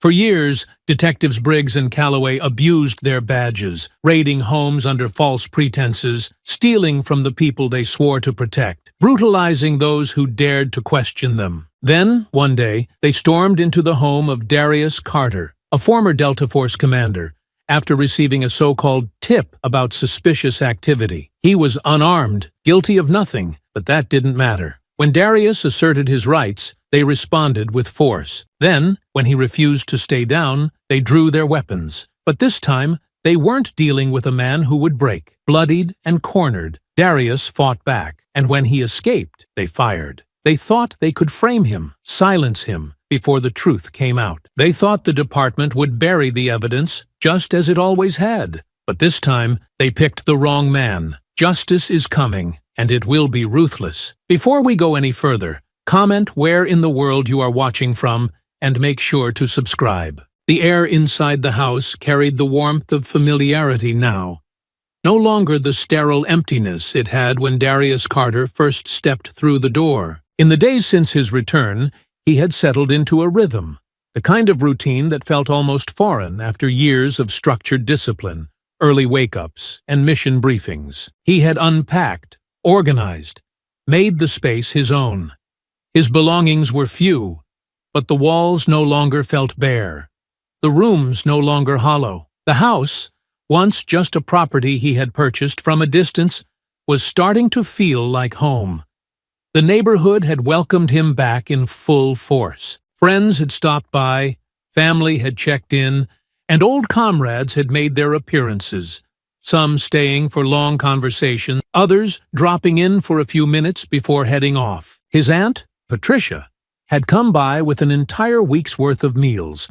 For years, Detectives Briggs and Calloway abused their badges, raiding homes under false pretenses, stealing from the people they swore to protect, brutalizing those who dared to question them. Then, one day, they stormed into the home of Darius Carter, a former Delta Force commander, after receiving a so-called tip about suspicious activity. He was unarmed, guilty of nothing, but that didn't matter. When Darius asserted his rights, they responded with force. Then, when he refused to stay down, they drew their weapons. But this time, they weren't dealing with a man who would break. Bloodied and cornered, Darius fought back, and when he escaped, they fired. They thought they could frame him, silence him, before the truth came out. They thought the department would bury the evidence, just as it always had. But this time, they picked the wrong man. Justice is coming, and it will be ruthless. Before we go any further, comment where in the world you are watching from, and make sure to subscribe. The air inside the house carried the warmth of familiarity now. No longer the sterile emptiness it had when Darius Carter first stepped through the door. In the days since his return, he had settled into a rhythm, the kind of routine that felt almost foreign after years of structured discipline, early wake-ups, and mission briefings. He had unpacked, organized, made the space his own. His belongings were few, but the walls no longer felt bare. The rooms no longer hollow. The house, once just a property he had purchased from a distance, was starting to feel like home. The neighborhood had welcomed him back in full force. Friends had stopped by, family had checked in, and old comrades had made their appearances, some staying for long conversations, others dropping in for a few minutes before heading off. His aunt, Patricia, had come by with an entire week's worth of meals,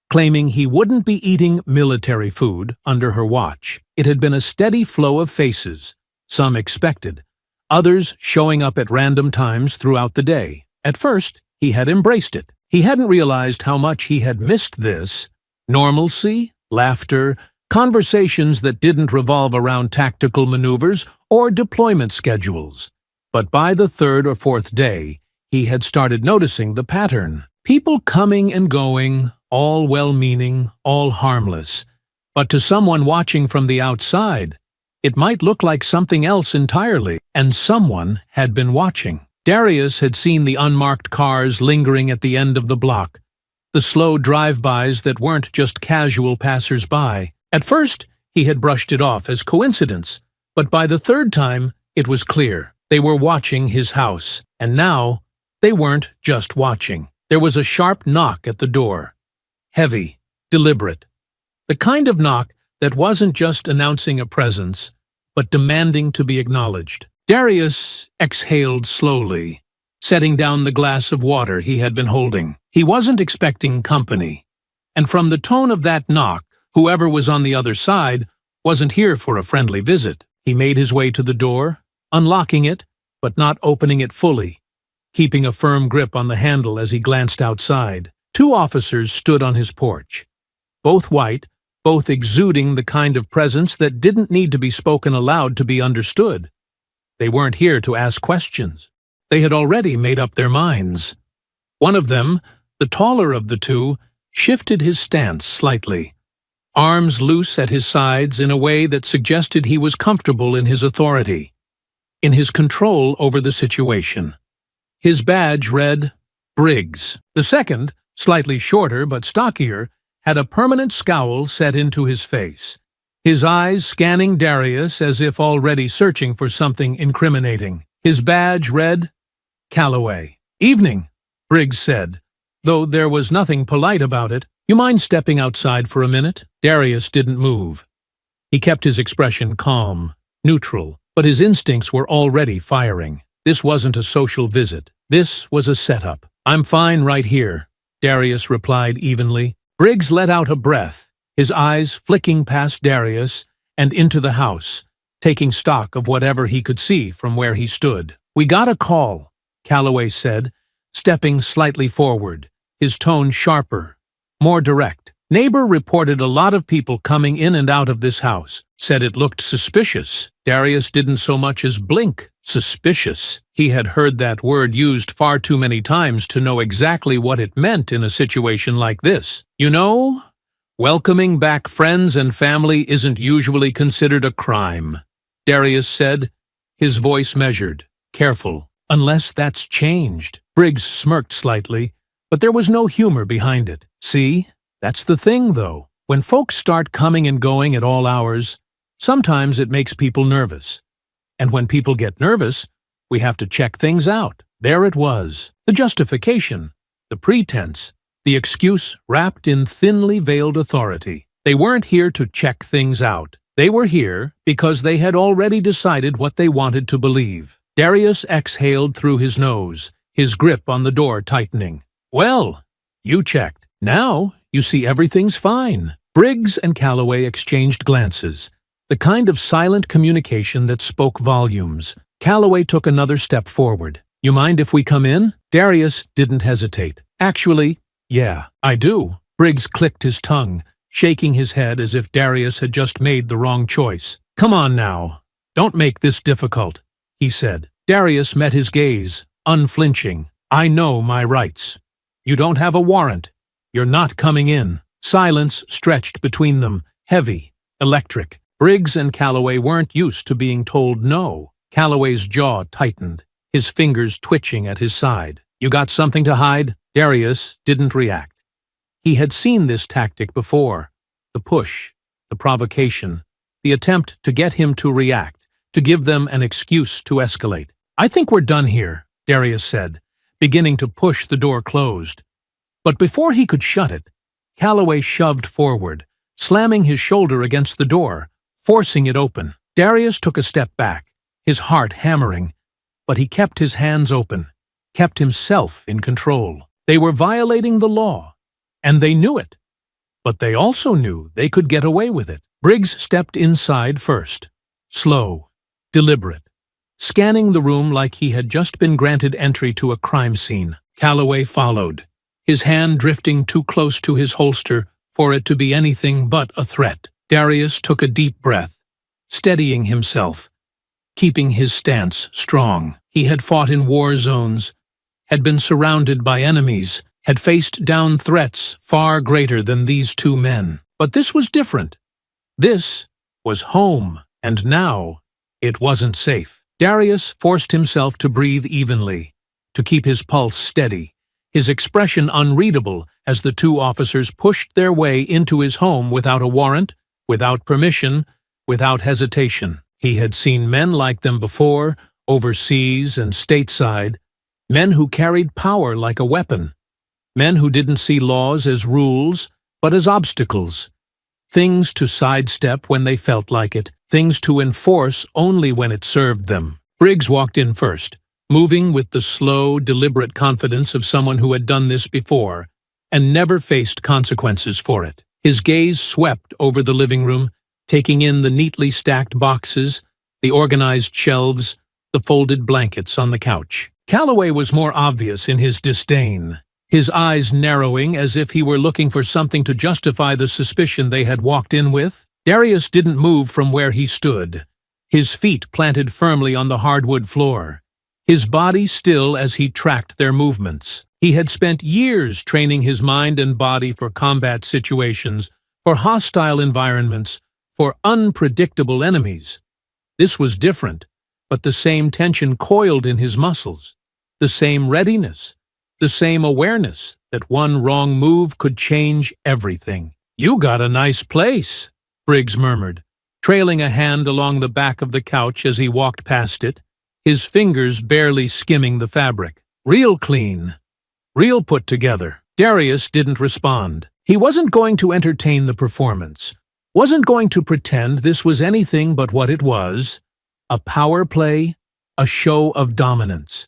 claiming he wouldn't be eating military food under her watch. It had been a steady flow of faces, some expected, others showing up at random times throughout the day. At first, he had embraced it. He hadn't realized how much he had missed this. Normalcy, laughter, conversations that didn't revolve around tactical maneuvers or deployment schedules. But by the third or fourth day, he had started noticing the pattern. People coming and going, all well-meaning, all harmless. But to someone watching from the outside, it might look like something else entirely, and someone had been watching. Darius had seen the unmarked cars lingering at the end of the block, the slow drive-bys that weren't just casual passers-by. At first, he had brushed it off as coincidence, but by the third time, it was clear. They were watching his house, and now, they weren't just watching. There was a sharp knock at the door. Heavy, deliberate. The kind of knock that wasn't just announcing a presence, but demanding to be acknowledged. Darius exhaled slowly, setting down the glass of water he had been holding. He wasn't expecting company, and from the tone of that knock, whoever was on the other side wasn't here for a friendly visit. He made his way to the door, unlocking it, but not opening it fully, keeping a firm grip on the handle as he glanced outside. Two officers stood on his porch, both white, both exuding the kind of presence that didn't need to be spoken aloud to be understood. They weren't here to ask questions. They had already made up their minds. One of them, the taller of the two, shifted his stance slightly, arms loose at his sides in a way that suggested he was comfortable in his authority, in his control over the situation. His badge read, Briggs. The second, slightly shorter but stockier, had a permanent scowl set into his face, his eyes scanning Darius as if already searching for something incriminating. His badge read, Calloway. Evening, Briggs said, though there was nothing polite about it. You mind stepping outside for a minute? Darius didn't move. He kept his expression calm, neutral, but his instincts were already firing. This wasn't a social visit. This was a setup. I'm fine right here, Darius replied evenly. Briggs let out a breath, his eyes flicking past Darius and into the house, taking stock of whatever he could see from where he stood. We got a call, Calloway said, stepping slightly forward, his tone sharper, more direct. Neighbor reported a lot of people coming in and out of this house. said it looked suspicious. Darius didn't so much as blink. Suspicious. He had heard that word used far too many times to know exactly what it meant in a situation like this. You know, welcoming back friends and family isn't usually considered a crime, Darius said, his voice measured, careful. Unless that's changed. Briggs smirked slightly, but there was no humor behind it. See, that's the thing, though. When folks start coming and going at all hours, sometimes it makes people nervous. And when people get nervous, we have to check things out. There it was. The justification, the pretense, the excuse wrapped in thinly veiled authority. They weren't here to check things out. They were here because they had already decided what they wanted to believe. Darius exhaled through his nose, his grip on the door tightening. Well, you checked. Now you see everything's fine. Briggs and Calloway exchanged glances, the kind of silent communication that spoke volumes. Calloway took another step forward. You mind if we come in? Darius didn't hesitate. Actually, yeah, I do. Briggs clicked his tongue, shaking his head as if Darius had just made the wrong choice. Come on now. Don't make this difficult, he said. Darius met his gaze, unflinching. I know my rights. You don't have a warrant. You're not coming in. Silence stretched between them, heavy, electric. Briggs and Calloway weren't used to being told no. Calloway's jaw tightened, his fingers twitching at his side. You got something to hide? Darius didn't react. He had seen this tactic before. The push, the provocation, the attempt to get him to react, to give them an excuse to escalate. I think we're done here, Darius said, beginning to push the door closed. But before he could shut it, Calloway shoved forward, slamming his shoulder against the door, forcing it open. Darius took a step back, his heart hammering, but he kept his hands open, kept himself in control. They were violating the law, and they knew it. But they also knew they could get away with it. Briggs stepped inside first, slow, deliberate, scanning the room like he had just been granted entry to a crime scene. Calloway followed, his hand drifting too close to his holster for it to be anything but a threat. Darius took a deep breath, steadying himself, keeping his stance strong. He had fought in war zones, had been surrounded by enemies, had faced down threats far greater than these two men. But this was different. This was home, and now it wasn't safe. Darius forced himself to breathe evenly, to keep his pulse steady, his expression unreadable as the two officers pushed their way into his home without a warrant, without permission, without hesitation. He had seen men like them before, overseas and stateside, men who carried power like a weapon, men who didn't see laws as rules, but as obstacles, things to sidestep when they felt like it, things to enforce only when it served them. Briggs walked in first, moving with the slow, deliberate confidence of someone who had done this before and never faced consequences for it. His gaze swept over the living room, taking in the neatly stacked boxes, the organized shelves, the folded blankets on the couch. Calloway was more obvious in his disdain, his eyes narrowing as if he were looking for something to justify the suspicion they had walked in with. Darius didn't move from where he stood, his feet planted firmly on the hardwood floor, his body still as he tracked their movements. He had spent years training his mind and body for combat situations, for hostile environments, for unpredictable enemies. This was different, but the same tension coiled in his muscles, the same readiness, the same awareness that one wrong move could change everything. You got a nice place, Briggs murmured, trailing a hand along the back of the couch as he walked past it, his fingers barely skimming the fabric. Real clean, real put together. Darius didn't respond. He wasn't going to entertain the performance, wasn't going to pretend this was anything but what it was, a power play, a show of dominance.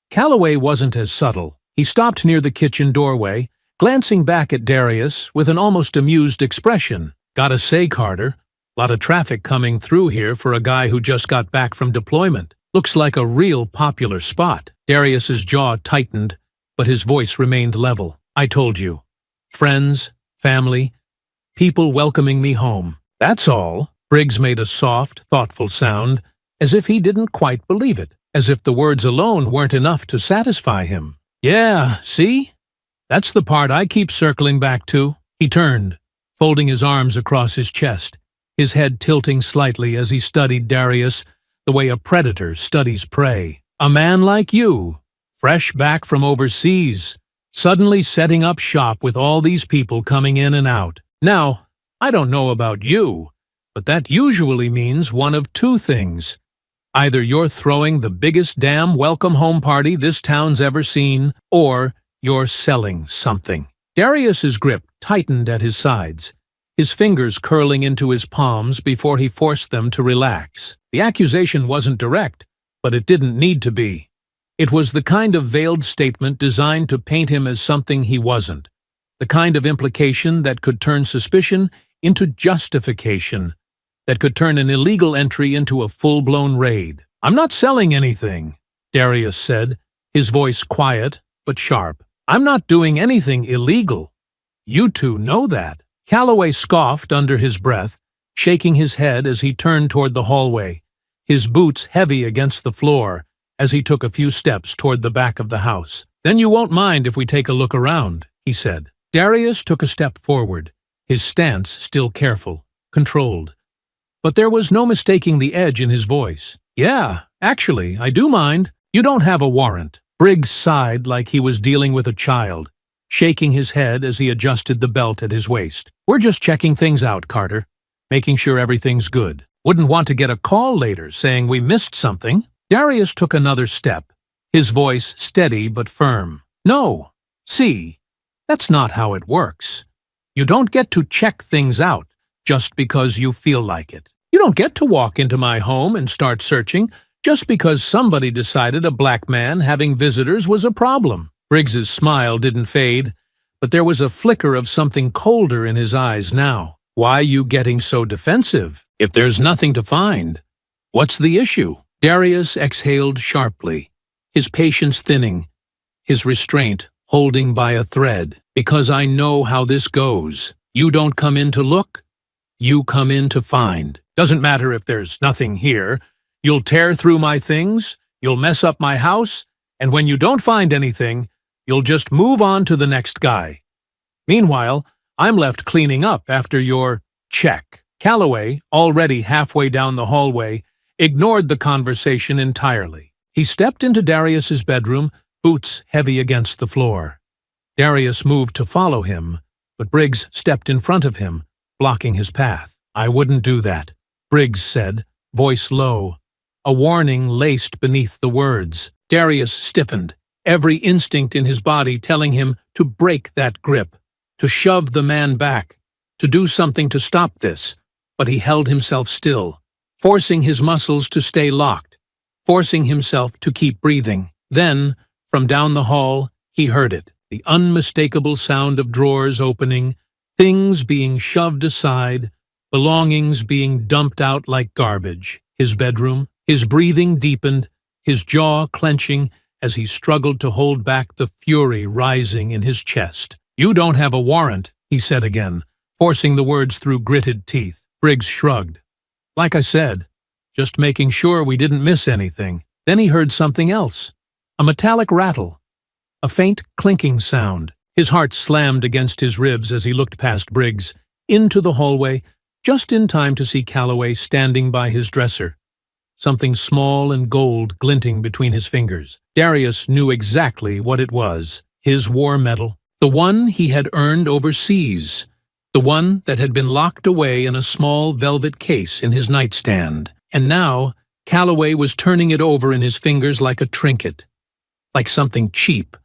Calloway wasn't as subtle. He stopped near the kitchen doorway, glancing back at Darius with an almost amused expression. Gotta say, Carter, lot of traffic coming through here for a guy who just got back from deployment. Looks like a real popular spot. Darius's jaw tightened, but his voice remained level. I told you. Friends, family, people welcoming me home. That's all. Briggs made a soft, thoughtful sound, as if he didn't quite believe it, as if the words alone weren't enough to satisfy him. Yeah, see? That's the part I keep circling back to. He turned, folding his arms across his chest, his head tilting slightly as he studied Darius the way a predator studies prey. A man like you, fresh back from overseas, suddenly setting up shop with all these people coming in and out. Now, I don't know about you, but that usually means one of two things. Either you're throwing the biggest damn welcome home party this town's ever seen, or you're selling something. Darius's grip tightened at his sides, his fingers curling into his palms before he forced them to relax. The accusation wasn't direct, but it didn't need to be. It was the kind of veiled statement designed to paint him as something he wasn't, the kind of implication that could turn suspicion into justification, that could turn an illegal entry into a full-blown raid. "I'm not selling anything," Darius said, his voice quiet but sharp. "I'm not doing anything illegal. You two know that." Calloway scoffed under his breath, shaking his head as he turned toward the hallway, his boots heavy against the floor as he took a few steps toward the back of the house. "Then you won't mind if we take a look around," he said. Darius took a step forward, his stance still careful, controlled. But there was no mistaking the edge in his voice. "Yeah, actually, I do mind. You don't have a warrant." Briggs sighed like he was dealing with a child, shaking his head as he adjusted the belt at his waist. "We're just checking things out, Carter, making sure everything's good. Wouldn't want to get a call later saying we missed something." Darius took another step, his voice steady but firm. "No, see, that's not how it works. You don't get to check things out just because you feel like it. You don't get to walk into my home and start searching just because somebody decided a black man having visitors was a problem." Briggs's smile didn't fade, but there was a flicker of something colder in his eyes now. "Why you getting so defensive? If there's nothing to find, what's the issue?" Darius exhaled sharply, his patience thinning, his restraint holding by a thread. "Because I know how this goes. You don't come in to look, you come in to find. Doesn't matter if there's nothing here. You'll tear through my things, you'll mess up my house, and when you don't find anything, you'll just move on to the next guy. Meanwhile, I'm left cleaning up after your check." Calloway, already halfway down the hallway, ignored the conversation entirely. He stepped into Darius's bedroom, boots heavy against the floor. Darius moved to follow him, but Briggs stepped in front of him, blocking his path. "I wouldn't do that," Briggs said, voice low, a warning laced beneath the words. Darius stiffened, every instinct in his body telling him to break that grip, to shove the man back, to do something to stop this, but he held himself still, forcing his muscles to stay locked, forcing himself to keep breathing. Then, from down the hall, he heard it, the unmistakable sound of drawers opening, things being shoved aside, belongings being dumped out like garbage. His bedroom, his breathing deepened, his jaw clenching as he struggled to hold back the fury rising in his chest. "You don't have a warrant," he said again, forcing the words through gritted teeth. Briggs shrugged. "Like I said, just making sure we didn't miss anything." Then he heard something else, a metallic rattle, a faint clinking sound. His heart slammed against his ribs as he looked past Briggs, into the hallway, just in time to see Calloway standing by his dresser, something small and gold glinting between his fingers. Darius knew exactly what it was, his war medal, the one he had earned overseas, the one that had been locked away in a small velvet case in his nightstand. And now Calloway was turning it over in his fingers like a trinket, like something cheap,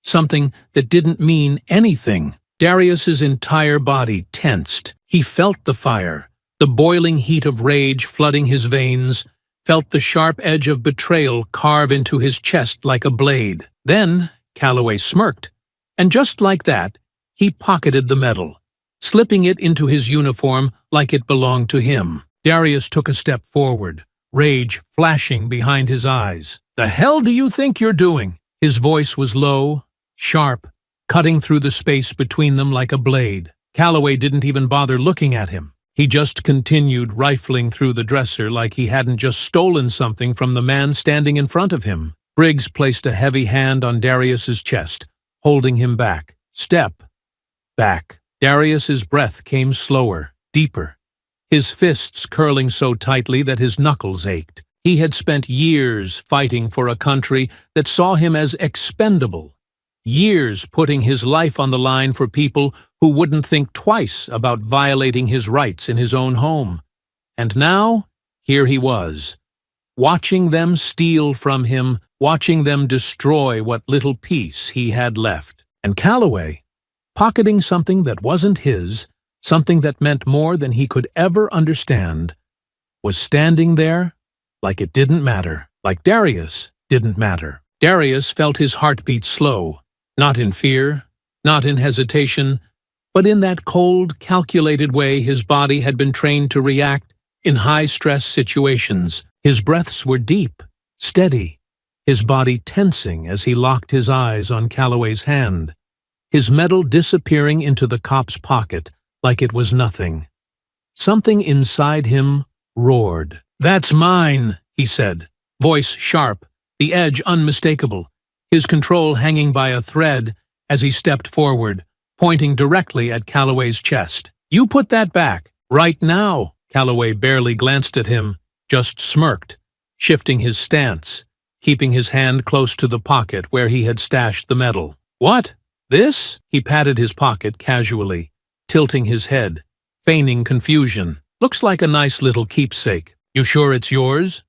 something that didn't mean anything. Darius's entire body tensed. He felt the fire, the boiling heat of rage flooding his veins, felt the sharp edge of betrayal carve into his chest like a blade. Then Calloway smirked, and just like that, he pocketed the medal, slipping it into his uniform like it belonged to him. Darius took a step forward, rage flashing behind his eyes. "The hell do you think you're doing?" His voice was low, sharp, cutting through the space between them like a blade. Calloway didn't even bother looking at him. He just continued rifling through the dresser like he hadn't just stolen something from the man standing in front of him. Briggs placed a heavy hand on Darius's chest, holding him back. Step back. Darius's breath came slower, deeper, his fists curling so tightly that his knuckles ached. He had spent years fighting for a country that saw him as expendable, years putting his life on the line for people who wouldn't think twice about violating his rights in his own home. And now, here he was, watching them steal from him, watching them destroy what little peace he had left. And Calloway, pocketing something that wasn't his, something that meant more than he could ever understand, was standing there like it didn't matter, like Darius didn't matter. Darius felt his heartbeat slow, not in fear, not in hesitation, but in that cold, calculated way his body had been trained to react in high-stress situations. His breaths were deep, steady, his body tensing as he locked his eyes on Calloway's hand, his medal disappearing into the cop's pocket like it was nothing. Something inside him roared. "That's mine," he said, voice sharp, the edge unmistakable, his control hanging by a thread as he stepped forward, pointing directly at Calloway's chest. "You put that back, right now." Calloway barely glanced at him, just smirked, shifting his stance, keeping his hand close to the pocket where he had stashed the medal. "What? This?" He patted his pocket casually, tilting his head, feigning confusion. "Looks like a nice little keepsake. You sure it's yours?"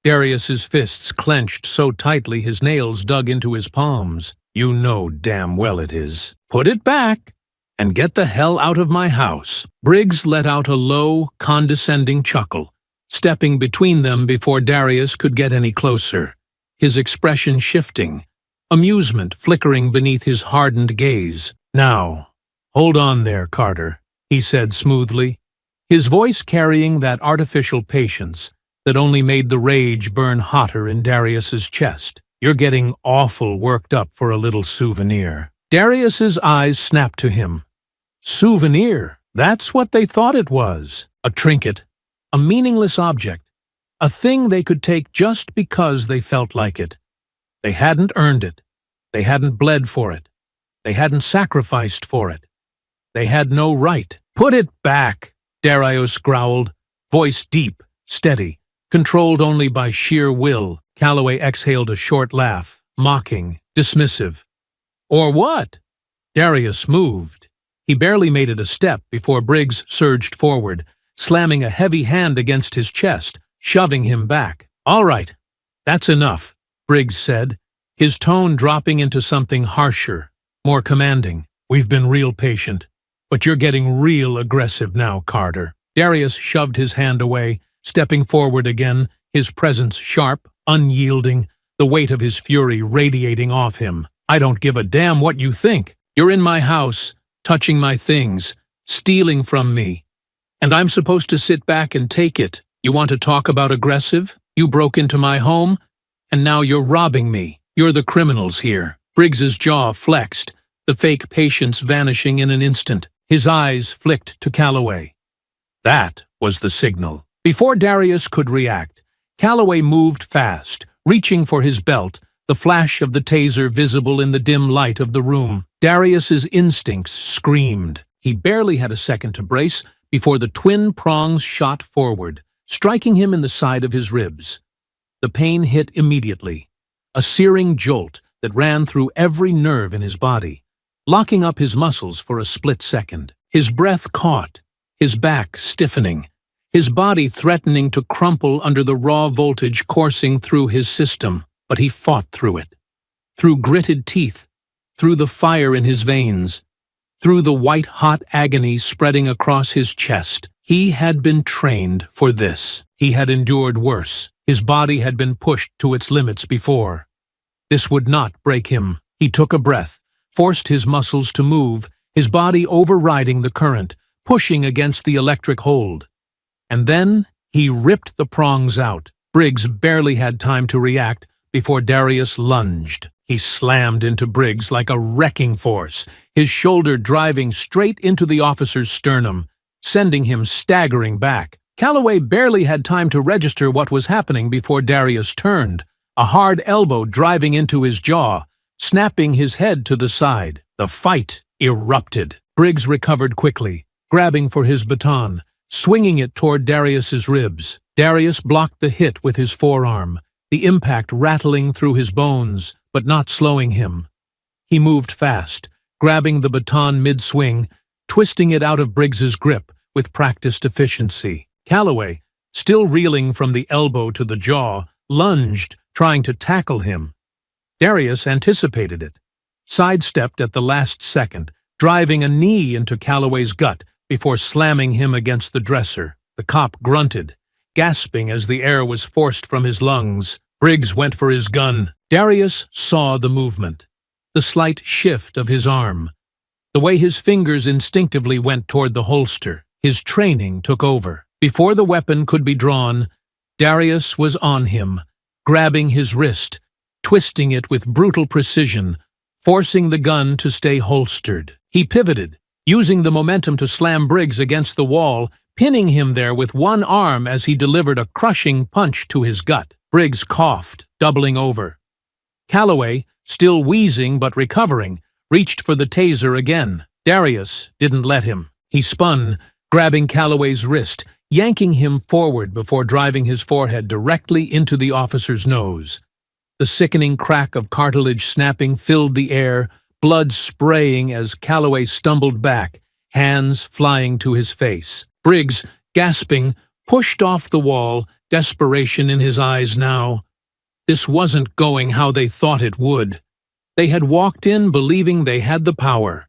Darius's fists clenched so tightly his nails dug into his palms. "You know damn well it is. Put it back and get the hell out of my house." Briggs let out a low, condescending chuckle, stepping between them before Darius could get any closer, his expression shifting, amusement flickering beneath his hardened gaze. "Now, hold on there, Carter," he said smoothly, his voice carrying that artificial patience that only made the rage burn hotter in Darius's chest. "You're getting awful worked up for a little souvenir." Darius's eyes snapped to him. Souvenir, that's what they thought it was. A trinket, a meaningless object, a thing they could take just because they felt like it. They hadn't earned it. They hadn't bled for it. They hadn't sacrificed for it. They had no right. "Put it back," Darius growled, voice deep, steady, controlled only by sheer will. Calloway exhaled a short laugh, mocking, dismissive. "Or what?" Darius moved. He barely made it a step before Briggs surged forward, slamming a heavy hand against his chest, shoving him back. "All right, that's enough," Briggs said, his tone dropping into something harsher, more commanding. "We've been real patient, but you're getting real aggressive now, Carter." Darius shoved his hand away, stepping forward again, his presence sharp, unyielding, the weight of his fury radiating off him. "I don't give a damn what you think. You're in my house, touching my things, stealing from me. And I'm supposed to sit back and take it. You want to talk about aggressive? You broke into my home, and now you're robbing me. You're the criminals here." Briggs's jaw flexed, the fake patience vanishing in an instant. His eyes flicked to Calloway. That was the signal. Before Darius could react, Calloway moved fast, reaching for his belt, the flash of the taser visible in the dim light of the room. Darius's instincts screamed. He barely had a second to brace before the twin prongs shot forward, striking him in the side of his ribs. The pain hit immediately, a searing jolt that ran through every nerve in his body, locking up his muscles for a split second. His breath caught, his back stiffening, his body threatening to crumple under the raw voltage coursing through his system. But he fought through it, through gritted teeth, through the fire in his veins, through the white-hot agony spreading across his chest. He had been trained for this. He had endured worse. His body had been pushed to its limits before. This would not break him. He took a breath, forced his muscles to move, his body overriding the current, pushing against the electric hold. And then he ripped the prongs out. Briggs barely had time to react before Darius lunged. He slammed into Briggs like a wrecking force, his shoulder driving straight into the officer's sternum, sending him staggering back. Calloway barely had time to register what was happening before Darius turned, a hard elbow driving into his jaw, snapping his head to the side. The fight erupted. Briggs recovered quickly, grabbing for his baton, swinging it toward Darius's ribs. Darius blocked the hit with his forearm, the impact rattling through his bones, but not slowing him. He moved fast, grabbing the baton mid-swing, twisting it out of Briggs's grip with practiced efficiency. Calloway, still reeling from the elbow to the jaw, lunged, trying to tackle him. Darius anticipated it, sidestepped at the last second, driving a knee into Calloway's gut before slamming him against the dresser. The cop grunted, gasping as the air was forced from his lungs. Briggs went for his gun. Darius saw the movement, the slight shift of his arm, the way his fingers instinctively went toward the holster. His training took over. Before the weapon could be drawn, Darius was on him, grabbing his wrist, twisting it with brutal precision, forcing the gun to stay holstered. He pivoted, using the momentum to slam Briggs against the wall, pinning him there with one arm as he delivered a crushing punch to his gut. Briggs coughed, doubling over. Calloway, still wheezing but recovering, reached for the taser again. Darius didn't let him. He spun, grabbing Calloway's wrist, yanking him forward before driving his forehead directly into the officer's nose. The sickening crack of cartilage snapping filled the air, blood spraying as Calloway stumbled back, hands flying to his face. Briggs, gasping, pushed off the wall, desperation in his eyes now. This wasn't going how they thought it would. They had walked in believing they had the power.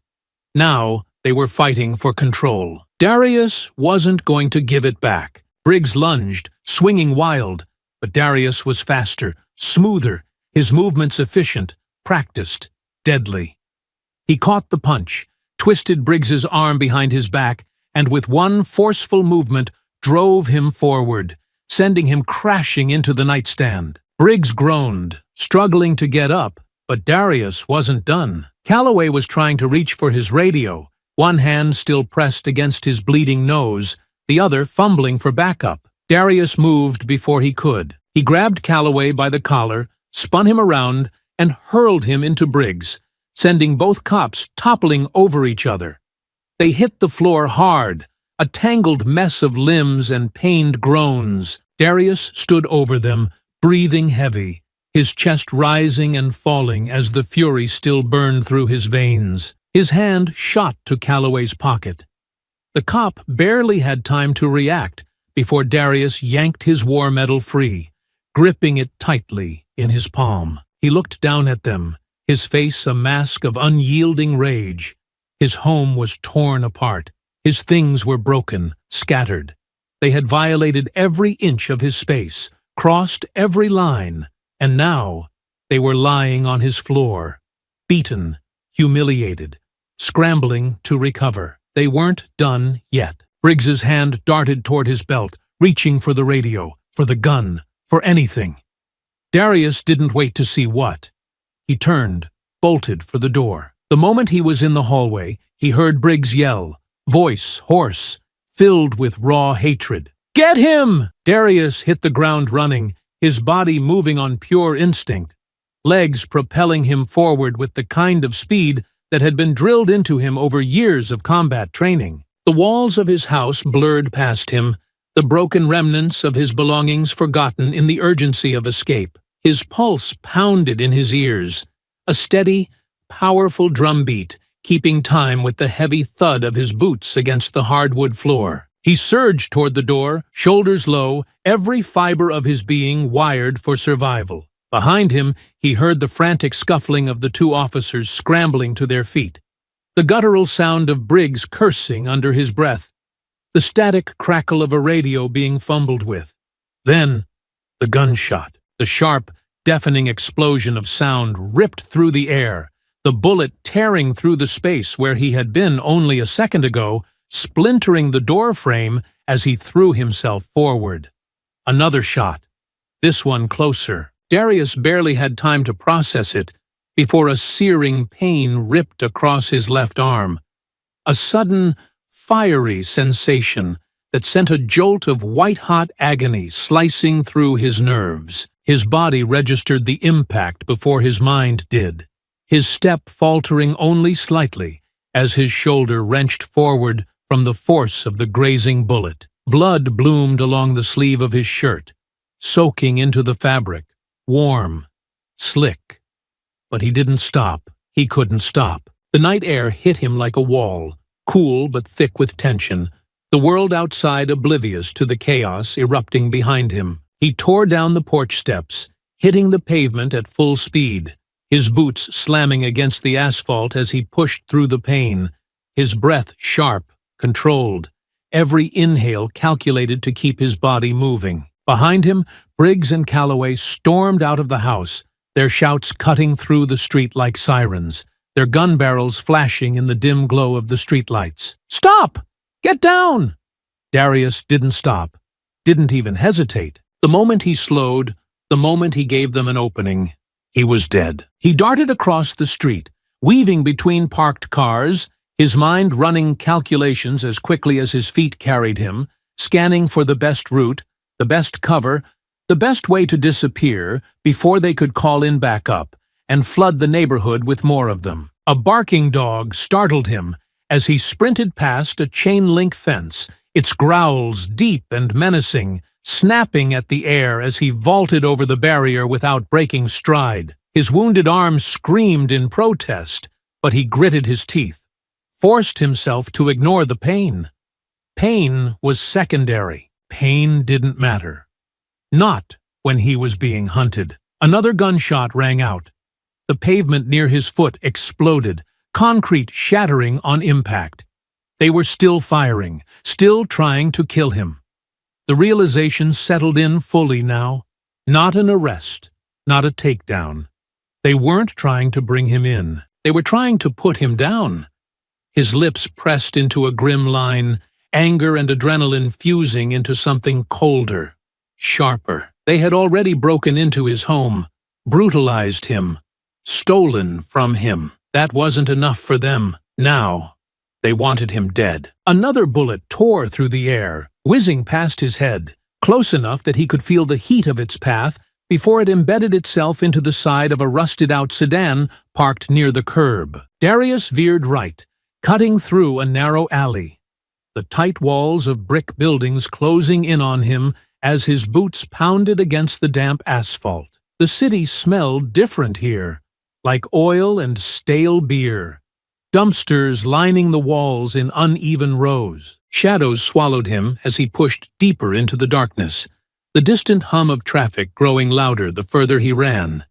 Now they were fighting for control. Darius wasn't going to give it back. Briggs lunged, swinging wild, but Darius was faster, smoother, his movements efficient, practiced, deadly. He caught the punch, twisted Briggs's arm behind his back, and with one forceful movement drove him forward, sending him crashing into the nightstand. Briggs groaned, struggling to get up, but Darius wasn't done. Calloway was trying to reach for his radio, one hand still pressed against his bleeding nose, the other fumbling for backup. Darius moved before he could. He grabbed Calloway by the collar, spun him around, and hurled him into Briggs, sending both cops toppling over each other. They hit the floor hard, a tangled mess of limbs and pained groans. Darius stood over them, breathing heavy, his chest rising and falling as the fury still burned through his veins. His hand shot to Calloway's pocket. The cop barely had time to react before Darius yanked his war medal free, gripping it tightly in his palm. He looked down at them, his face a mask of unyielding rage. His home was torn apart. His things were broken, scattered. They had violated every inch of his space, crossed every line, and now they were lying on his floor, beaten, humiliated, scrambling to recover. They weren't done yet. Briggs's hand darted toward his belt, reaching for the radio, for the gun, for anything. Darius didn't wait to see what. He turned, bolted for the door. The moment he was in the hallway, he heard Briggs yell, voice hoarse, filled with raw hatred. "Get him!" Darius hit the ground running, his body moving on pure instinct, legs propelling him forward with the kind of speed that had been drilled into him over years of combat training. The walls of his house blurred past him, the broken remnants of his belongings forgotten in the urgency of escape. His pulse pounded in his ears, a steady, powerful drumbeat keeping time with the heavy thud of his boots against the hardwood floor. He surged toward the door, shoulders low, every fiber of his being wired for survival. Behind him, he heard the frantic scuffling of the two officers scrambling to their feet, the guttural sound of Briggs cursing under his breath, the static crackle of a radio being fumbled with. Then, the gunshot. The sharp, deafening explosion of sound ripped through the air, the bullet tearing through the space where he had been only a second ago, splintering the door frame as he threw himself forward. Another shot, this one closer. Darius barely had time to process it before a searing pain ripped across his left arm. A sudden, fiery sensation that sent a jolt of white-hot agony slicing through his nerves. His body registered the impact before his mind did, his step faltering only slightly as his shoulder wrenched forward from the force of the grazing bullet. Blood bloomed along the sleeve of his shirt, soaking into the fabric, warm, slick. But he didn't stop. He couldn't stop. The night air hit him like a wall, cool but thick with tension, the world outside oblivious to the chaos erupting behind him. He tore down the porch steps, hitting the pavement at full speed, his boots slamming against the asphalt as he pushed through the pain, his breath sharp, controlled, every inhale calculated to keep his body moving. Behind him, Briggs and Calloway stormed out of the house, their shouts cutting through the street like sirens, their gun barrels flashing in the dim glow of the streetlights. "Stop! Get down!" Darius didn't stop, didn't even hesitate. The moment he slowed, the moment he gave them an opening, he was dead. He darted across the street, weaving between parked cars, his mind running calculations as quickly as his feet carried him, scanning for the best route, the best cover, the best way to disappear before they could call in backup and flood the neighborhood with more of them. A barking dog startled him as he sprinted past a chain-link fence, its growls deep and menacing, snapping at the air as he vaulted over the barrier without breaking stride. His wounded arm screamed in protest, but he gritted his teeth, forced himself to ignore the pain. Pain was secondary. Pain didn't matter. Not when he was being hunted. Another gunshot rang out. The pavement near his foot exploded, concrete shattering on impact. They were still firing, still trying to kill him. The realization settled in fully now. Not an arrest, not a takedown. They weren't trying to bring him in. They were trying to put him down. His lips pressed into a grim line, anger and adrenaline fusing into something colder, sharper. They had already broken into his home, brutalized him, stolen from him. That wasn't enough for them. Now, they wanted him dead. Another bullet tore through the air, whizzing past his head, close enough that he could feel the heat of its path before it embedded itself into the side of a rusted-out sedan parked near the curb. Darius veered right, cutting through a narrow alley, the tight walls of brick buildings closing in on him as his boots pounded against the damp asphalt. The city smelled different here, like oil and stale beer. Dumpsters lining the walls in uneven rows. Shadows swallowed him as he pushed deeper into the darkness, the distant hum of traffic growing louder the further he ran.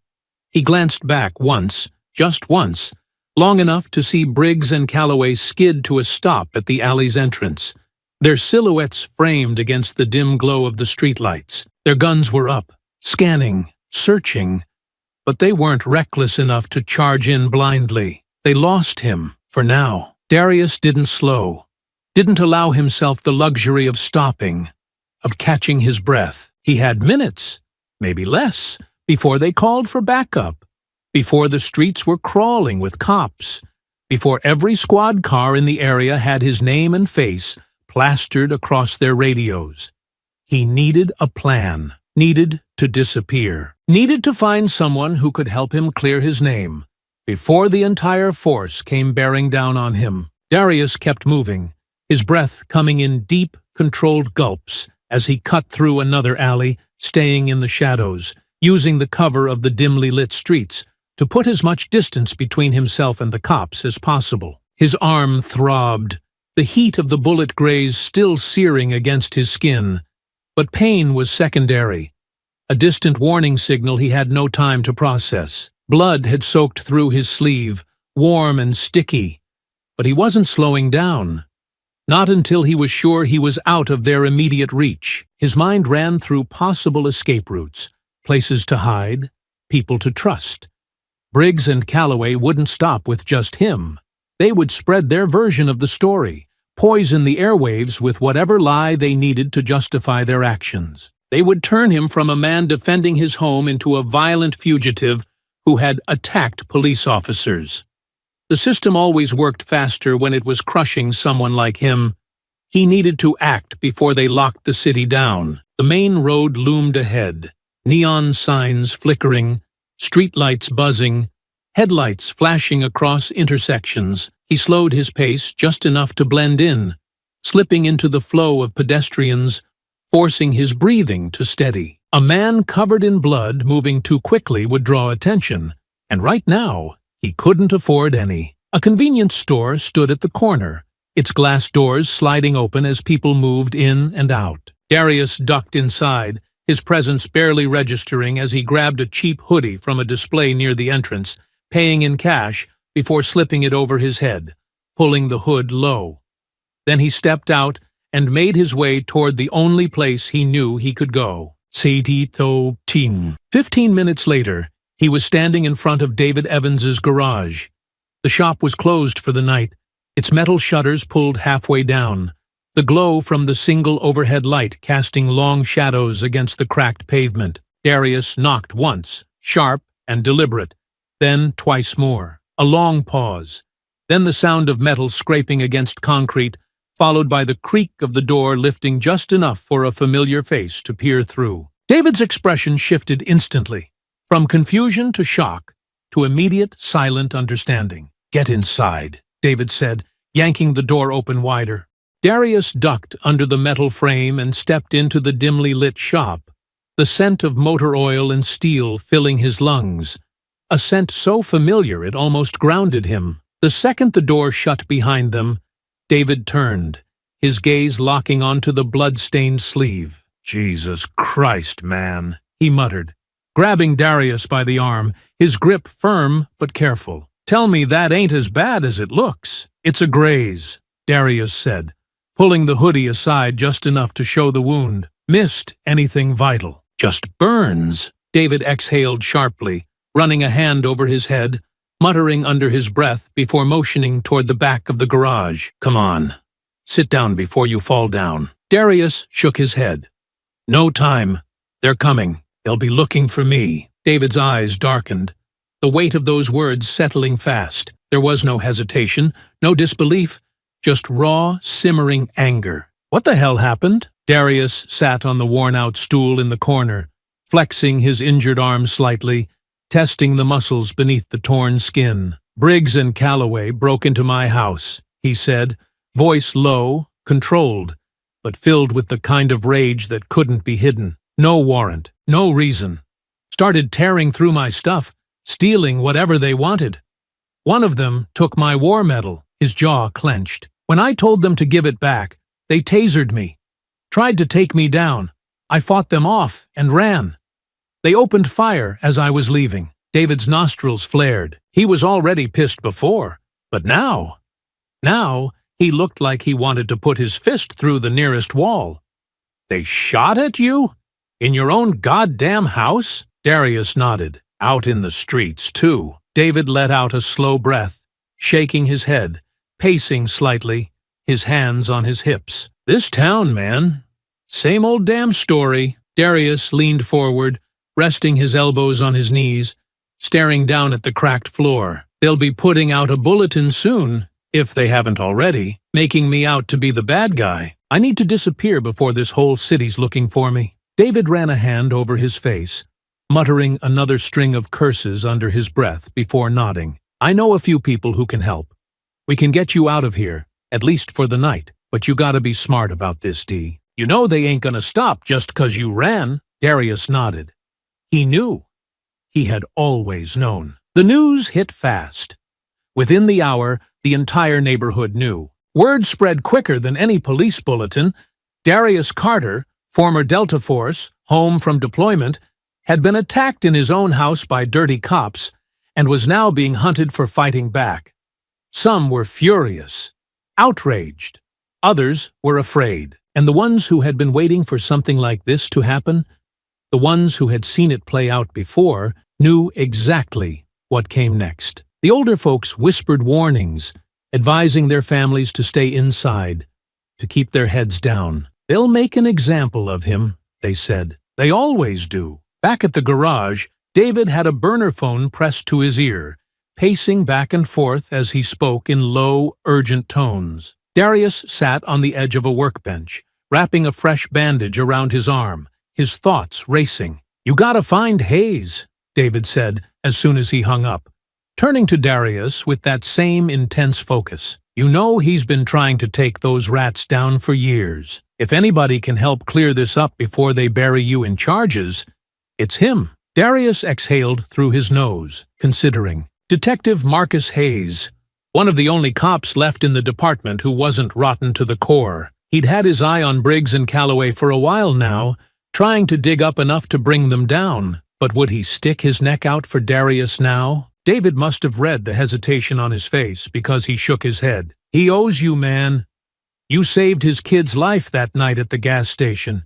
He glanced back once, just once, long enough to see Briggs and Calloway skid to a stop at the alley's entrance, their silhouettes framed against the dim glow of the streetlights. Their guns were up, scanning, searching, but they weren't reckless enough to charge in blindly. They lost him, for now. Darius didn't slow, didn't allow himself the luxury of stopping, of catching his breath. He had minutes, maybe less, before they called for backup, before the streets were crawling with cops, before every squad car in the area had his name and face plastered across their radios. He needed a plan, needed to disappear, needed to find someone who could help him clear his name, before the entire force came bearing down on him. Darius kept moving, his breath coming in deep, controlled gulps as he cut through another alley, staying in the shadows, using the cover of the dimly lit streets to put as much distance between himself and the cops as possible. His arm throbbed, the heat of the bullet graze still searing against his skin. But pain was secondary, a distant warning signal he had no time to process. Blood had soaked through his sleeve, warm and sticky, but he wasn't slowing down. Not until he was sure he was out of their immediate reach. His mind ran through possible escape routes, places to hide, people to trust. Briggs and Calloway wouldn't stop with just him. They would spread their version of the story, poison the airwaves with whatever lie they needed to justify their actions. They would turn him from a man defending his home into a violent fugitive who had attacked police officers. The system always worked faster when it was crushing someone like him. He needed to act before they locked the city down. The main road loomed ahead, neon signs flickering, streetlights buzzing, headlights flashing across intersections. He slowed his pace just enough to blend in, slipping into the flow of pedestrians, forcing his breathing to steady. A man covered in blood moving too quickly would draw attention, and right now, he couldn't afford any. A convenience store stood at the corner, its glass doors sliding open as people moved in and out. Darius ducked inside, his presence barely registering as he grabbed a cheap hoodie from a display near the entrance, paying in cash before slipping it over his head, pulling the hood low. Then he stepped out and made his way toward the only place he knew he could go. Seitito Team. 15 minutes later, he was standing in front of David Evans's garage. The shop was closed for the night, its metal shutters pulled halfway down, the glow from the single overhead light casting long shadows against the cracked pavement. Darius knocked once, sharp and deliberate, then twice more. A long pause, then the sound of metal scraping against concrete, followed by the creak of the door lifting just enough for a familiar face to peer through. David's expression shifted instantly, from confusion to shock, to immediate, silent understanding. "Get inside," David said, yanking the door open wider. Darius ducked under the metal frame and stepped into the dimly lit shop, the scent of motor oil and steel filling his lungs, a scent so familiar it almost grounded him. The second the door shut behind them, David turned, his gaze locking onto the blood-stained sleeve. "Jesus Christ, man," he muttered, grabbing Darius by the arm, his grip firm but careful. "Tell me that ain't as bad as it looks." "It's a graze," Darius said, pulling the hoodie aside just enough to show the wound. "Missed anything vital." "Just burns," David exhaled sharply, running a hand over his head, muttering under his breath before motioning toward the back of the garage. "Come on, sit down before you fall down." Darius shook his head. "No time. They're coming. They'll be looking for me." David's eyes darkened, the weight of those words settling fast. There was no hesitation, no disbelief, just raw, simmering anger. "What the hell happened?" Darius sat on the worn-out stool in the corner, flexing his injured arm slightly, testing the muscles beneath the torn skin. "Briggs and Calloway broke into my house," he said, voice low, controlled, but filled with the kind of rage that couldn't be hidden. "No warrant, no reason. Started tearing through my stuff, stealing whatever they wanted. One of them took my war medal." His jaw clenched. "When I told them to give it back, they tasered me. Tried to take me down. I fought them off and ran. They opened fire as I was leaving." David's nostrils flared. He was already pissed before, but now he looked like he wanted to put his fist through the nearest wall. "They shot at you? In your own goddamn house?" Darius nodded. "Out in the streets, too." David let out a slow breath, shaking his head, pacing slightly, his hands on his hips. "This town, man. Same old damn story." Darius leaned forward, resting his elbows on his knees, staring down at the cracked floor. "They'll be putting out a bulletin soon, if they haven't already, making me out to be the bad guy. I need to disappear before this whole city's looking for me." David ran a hand over his face, muttering another string of curses under his breath before nodding. "I know a few people who can help. We can get you out of here, at least for the night, but you gotta be smart about this, D. You know they ain't gonna stop just 'cause you ran." Darius nodded. He knew. He had always known. The news hit fast. Within the hour, the entire neighborhood knew. Word spread quicker than any police bulletin. Darius Carter, former Delta Force, home from deployment, had been attacked in his own house by dirty cops and was now being hunted for fighting back. Some were furious, outraged. Others were afraid. And the ones who had been waiting for something like this to happen, the ones who had seen it play out before, knew exactly what came next. The older folks whispered warnings, advising their families to stay inside, to keep their heads down. "They'll make an example of him," they said. "They always do." Back at the garage, David had a burner phone pressed to his ear, pacing back and forth as he spoke in low, urgent tones. Darius sat on the edge of a workbench, wrapping a fresh bandage around his arm, his thoughts racing. "You gotta find Hayes," David said as soon as he hung up, turning to Darius with that same intense focus. "You know he's been trying to take those rats down for years. If anybody can help clear this up before they bury you in charges, it's him." Darius exhaled through his nose, considering. Detective Marcus Hayes, one of the only cops left in the department who wasn't rotten to the core. He'd had his eye on Briggs and Calloway for a while now, trying to dig up enough to bring them down. But would he stick his neck out for Darius now? David must have read the hesitation on his face because he shook his head. "He owes you, man. You saved his kid's life that night at the gas station.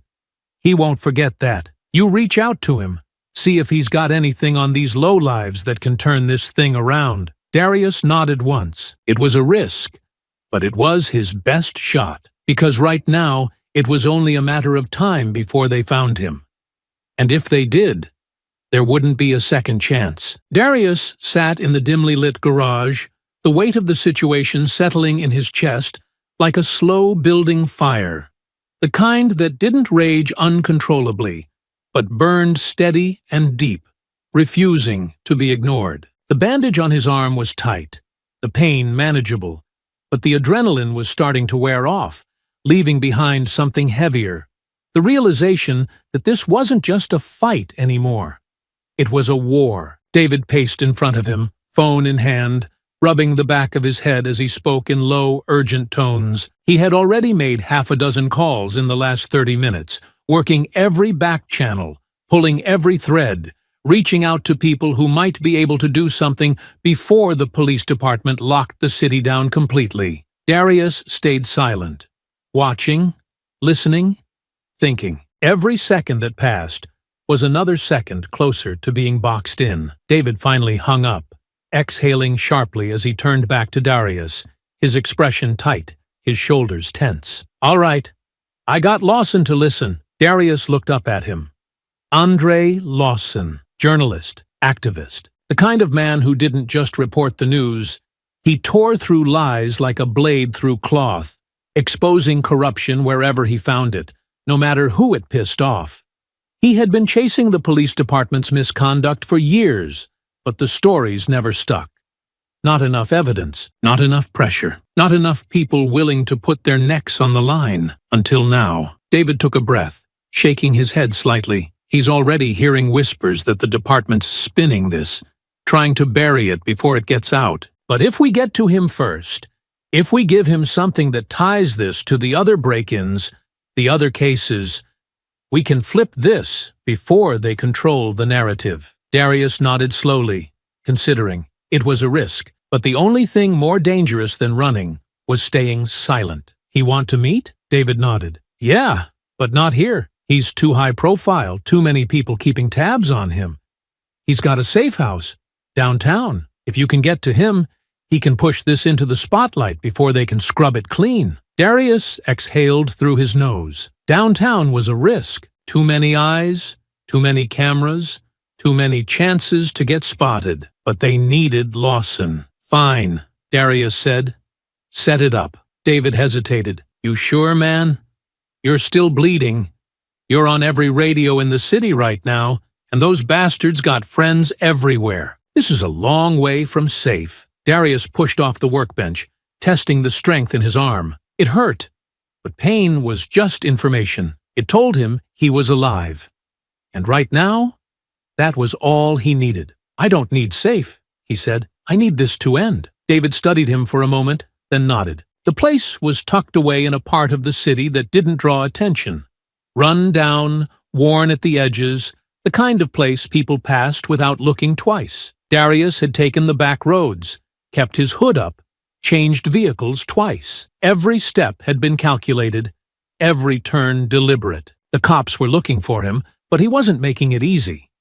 He won't forget that. You reach out to him. See if he's got anything on these lowlives that can turn this thing around." Darius nodded once. It was a risk, but it was his best shot, because right now it was only a matter of time before they found him. And if they did, there wouldn't be a second chance. Darius sat in the dimly lit garage, the weight of the situation settling in his chest like a slow-building fire, the kind that didn't rage uncontrollably, but burned steady and deep, refusing to be ignored. The bandage on his arm was tight, the pain manageable, but the adrenaline was starting to wear off, leaving behind something heavier, the realization that this wasn't just a fight anymore. It was a war. David paced in front of him, phone in hand, rubbing the back of his head as he spoke in low, urgent tones. He had already made half a dozen calls in the last 30 minutes, working every back channel, pulling every thread, reaching out to people who might be able to do something before the police department locked the city down completely. Darius stayed silent, watching, listening, thinking. Every second that passed was another second closer to being boxed in. David finally hung up, exhaling sharply as he turned back to Darius, his expression tight, his shoulders tense. "All right, I got Lawson to listen." Darius looked up at him. Andre Lawson, journalist, activist, the kind of man who didn't just report the news. He tore through lies like a blade through cloth, exposing corruption wherever he found it, no matter who it pissed off. He had been chasing the police department's misconduct for years, but the stories never stuck. Not enough evidence, not enough pressure, not enough people willing to put their necks on the line. Until now. David took a breath, shaking his head slightly. He's already hearing whispers that the department's spinning this, trying to bury it before it gets out. But if we get to him first, if we give him something that ties this to the other break-ins, the other cases, we can flip this before they control the narrative. Darius nodded slowly, considering. It was a risk, but the only thing more dangerous than running was staying silent. "He want to meet?" David nodded. "Yeah, but not here. He's too high profile, too many people keeping tabs on him. He's got a safe house, downtown. If you can get to him, he can push this into the spotlight before they can scrub it clean." Darius exhaled through his nose. Downtown was a risk. Too many eyes, too many cameras, too many chances to get spotted. But they needed Lawson. "Fine," Darius said. "Set it up." David hesitated. "You sure, man? You're still bleeding. You're on every radio in the city right now, and those bastards got friends everywhere. This is a long way from safe." Darius pushed off the workbench, testing the strength in his arm. It hurt, but pain was just information. It told him he was alive. And right now, that was all he needed. "I don't need safe," he said. "I need this to end." David studied him for a moment, then nodded. The place was tucked away in a part of the city that didn't draw attention. Run down, worn at the edges, the kind of place people passed without looking twice. Darius had taken the back roads, kept his hood up, changed vehicles twice. Every step had been calculated, every turn deliberate. The cops were looking for him, but he wasn't making it easy.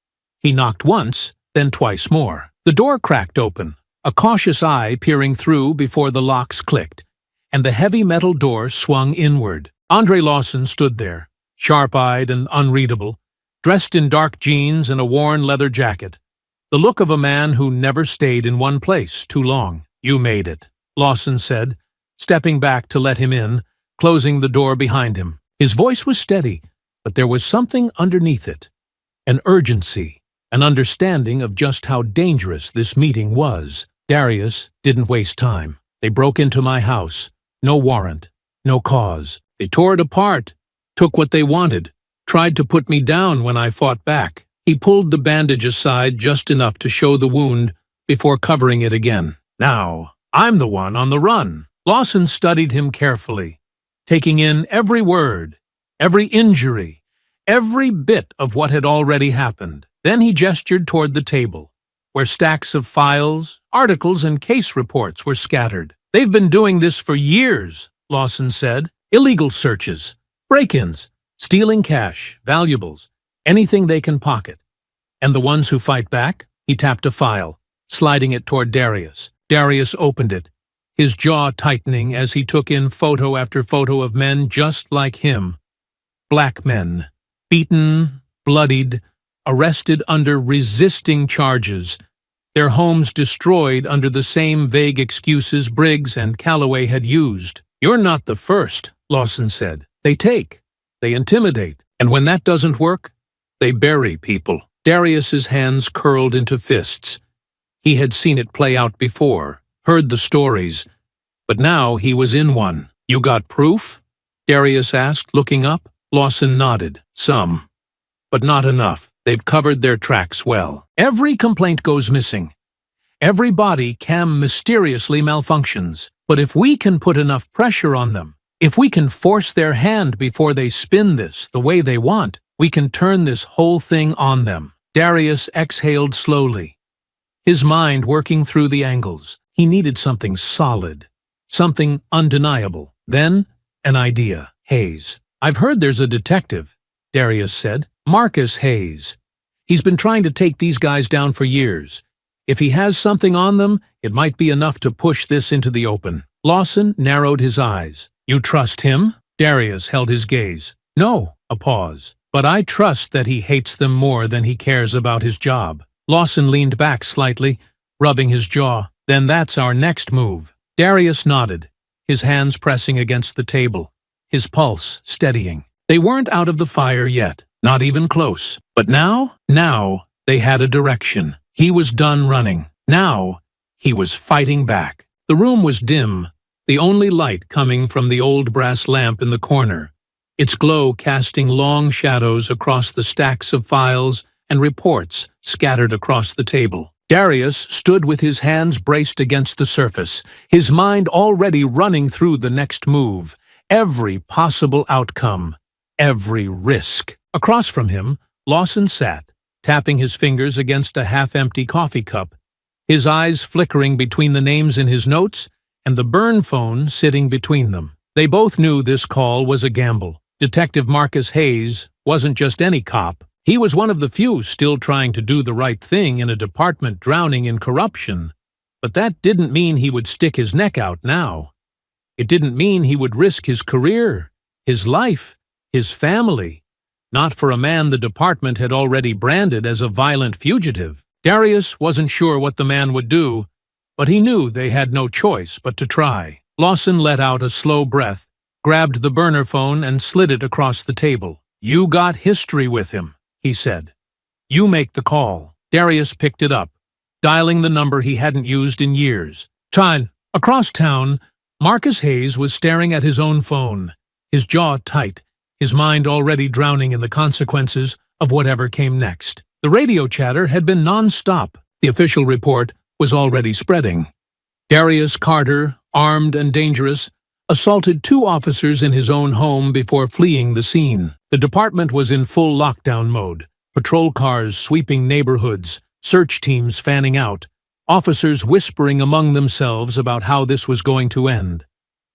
He knocked once, then twice more. The door cracked open, a cautious eye peering through before the locks clicked, and the heavy metal door swung inward. Andre Lawson stood there, sharp-eyed and unreadable, dressed in dark jeans and a worn leather jacket, the look of a man who never stayed in one place too long. "You made it," Lawson said, stepping back to let him in, closing the door behind him. His voice was steady, but there was something underneath it. An urgency, an understanding of just how dangerous this meeting was. Darius didn't waste time. They broke into my house. No warrant, no cause. They tore it apart, took what they wanted, tried to put me down when I fought back. He pulled the bandage aside just enough to show the wound before covering it again. Now, I'm the one on the run. Lawson studied him carefully, taking in every word, every injury, every bit of what had already happened. Then he gestured toward the table, where stacks of files, articles, and case reports were scattered. They've been doing this for years, Lawson said. Illegal searches, break-ins, stealing cash, valuables, anything they can pocket. And the ones who fight back? He tapped a file, sliding it toward Darius. Darius opened it, his jaw tightening as he took in photo after photo of men just like him. Black men, beaten, bloodied, arrested under resisting charges, their homes destroyed under the same vague excuses Briggs and Calloway had used. You're not the first, Lawson said. They take, they intimidate, and when that doesn't work, they bury people. Darius's hands curled into fists. He had seen it play out before, heard the stories, but now he was in one. You got proof? Darius asked, looking up. Lawson nodded. Some, but not enough. They've covered their tracks well. Every complaint goes missing. Every body cam mysteriously malfunctions. But if we can put enough pressure on them, if we can force their hand before they spin this the way they want, we can turn this whole thing on them. Darius exhaled slowly, his mind working through the angles. He needed something solid, something undeniable. Then, an idea. Hayes. I've heard there's a detective, Darius said. Marcus Hayes. He's been trying to take these guys down for years. If he has something on them, it might be enough to push this into the open. Lawson narrowed his eyes. You trust him? Darius held his gaze. No, a pause. But I trust that he hates them more than he cares about his job. Lawson leaned back slightly, rubbing his jaw. Then that's our next move. Darius nodded, his hands pressing against the table, his pulse steadying. They weren't out of the fire yet, not even close. But now they had a direction. He was done running. Now he was fighting back. The room was dim, the only light coming from the old brass lamp in the corner, its glow casting long shadows across the stacks of files and reports scattered across the table. Darius stood with his hands braced against the surface, his mind already running through the next move, every possible outcome, every risk. Across from him, Lawson sat, tapping his fingers against a half-empty coffee cup, his eyes flickering between the names in his notes and the burn phone sitting between them. They both knew this call was a gamble. Detective Marcus Hayes wasn't just any cop. He was one of the few still trying to do the right thing in a department drowning in corruption. But that didn't mean he would stick his neck out now. It didn't mean he would risk his career, his life, his family, not for a man the department had already branded as a violent fugitive. Darius wasn't sure what the man would do, but he knew they had no choice but to try. Lawson let out a slow breath, grabbed the burner phone and slid it across the table. You got history with him, he said. You make the call. Darius picked it up, dialing the number he hadn't used in years. Across town, Marcus Hayes was staring at his own phone, his jaw tight, his mind already drowning in the consequences of whatever came next. The radio chatter had been non-stop. The official report was already spreading. Darius Carter, armed and dangerous, assaulted 2 officers in his own home before fleeing the scene. The department was in full lockdown mode, patrol cars sweeping neighborhoods, search teams fanning out, officers whispering among themselves about how this was going to end.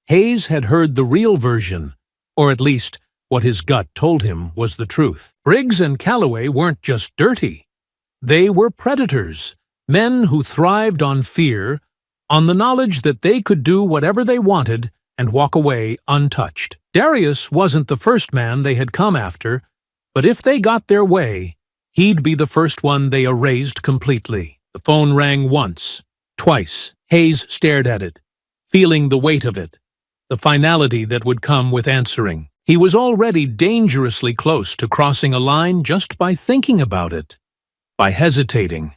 Hayes had heard the real version, or at least what his gut told him was the truth. Briggs and Calloway weren't just dirty. They were predators, men who thrived on fear, on the knowledge that they could do whatever they wanted and walk away untouched. Darius wasn't the first man they had come after, but if they got their way, he'd be the first one they erased completely. The phone rang once, twice. Hayes stared at it, feeling the weight of it. the finality that would come with answering. He was already dangerously close to crossing a line just by thinking about it, by hesitating,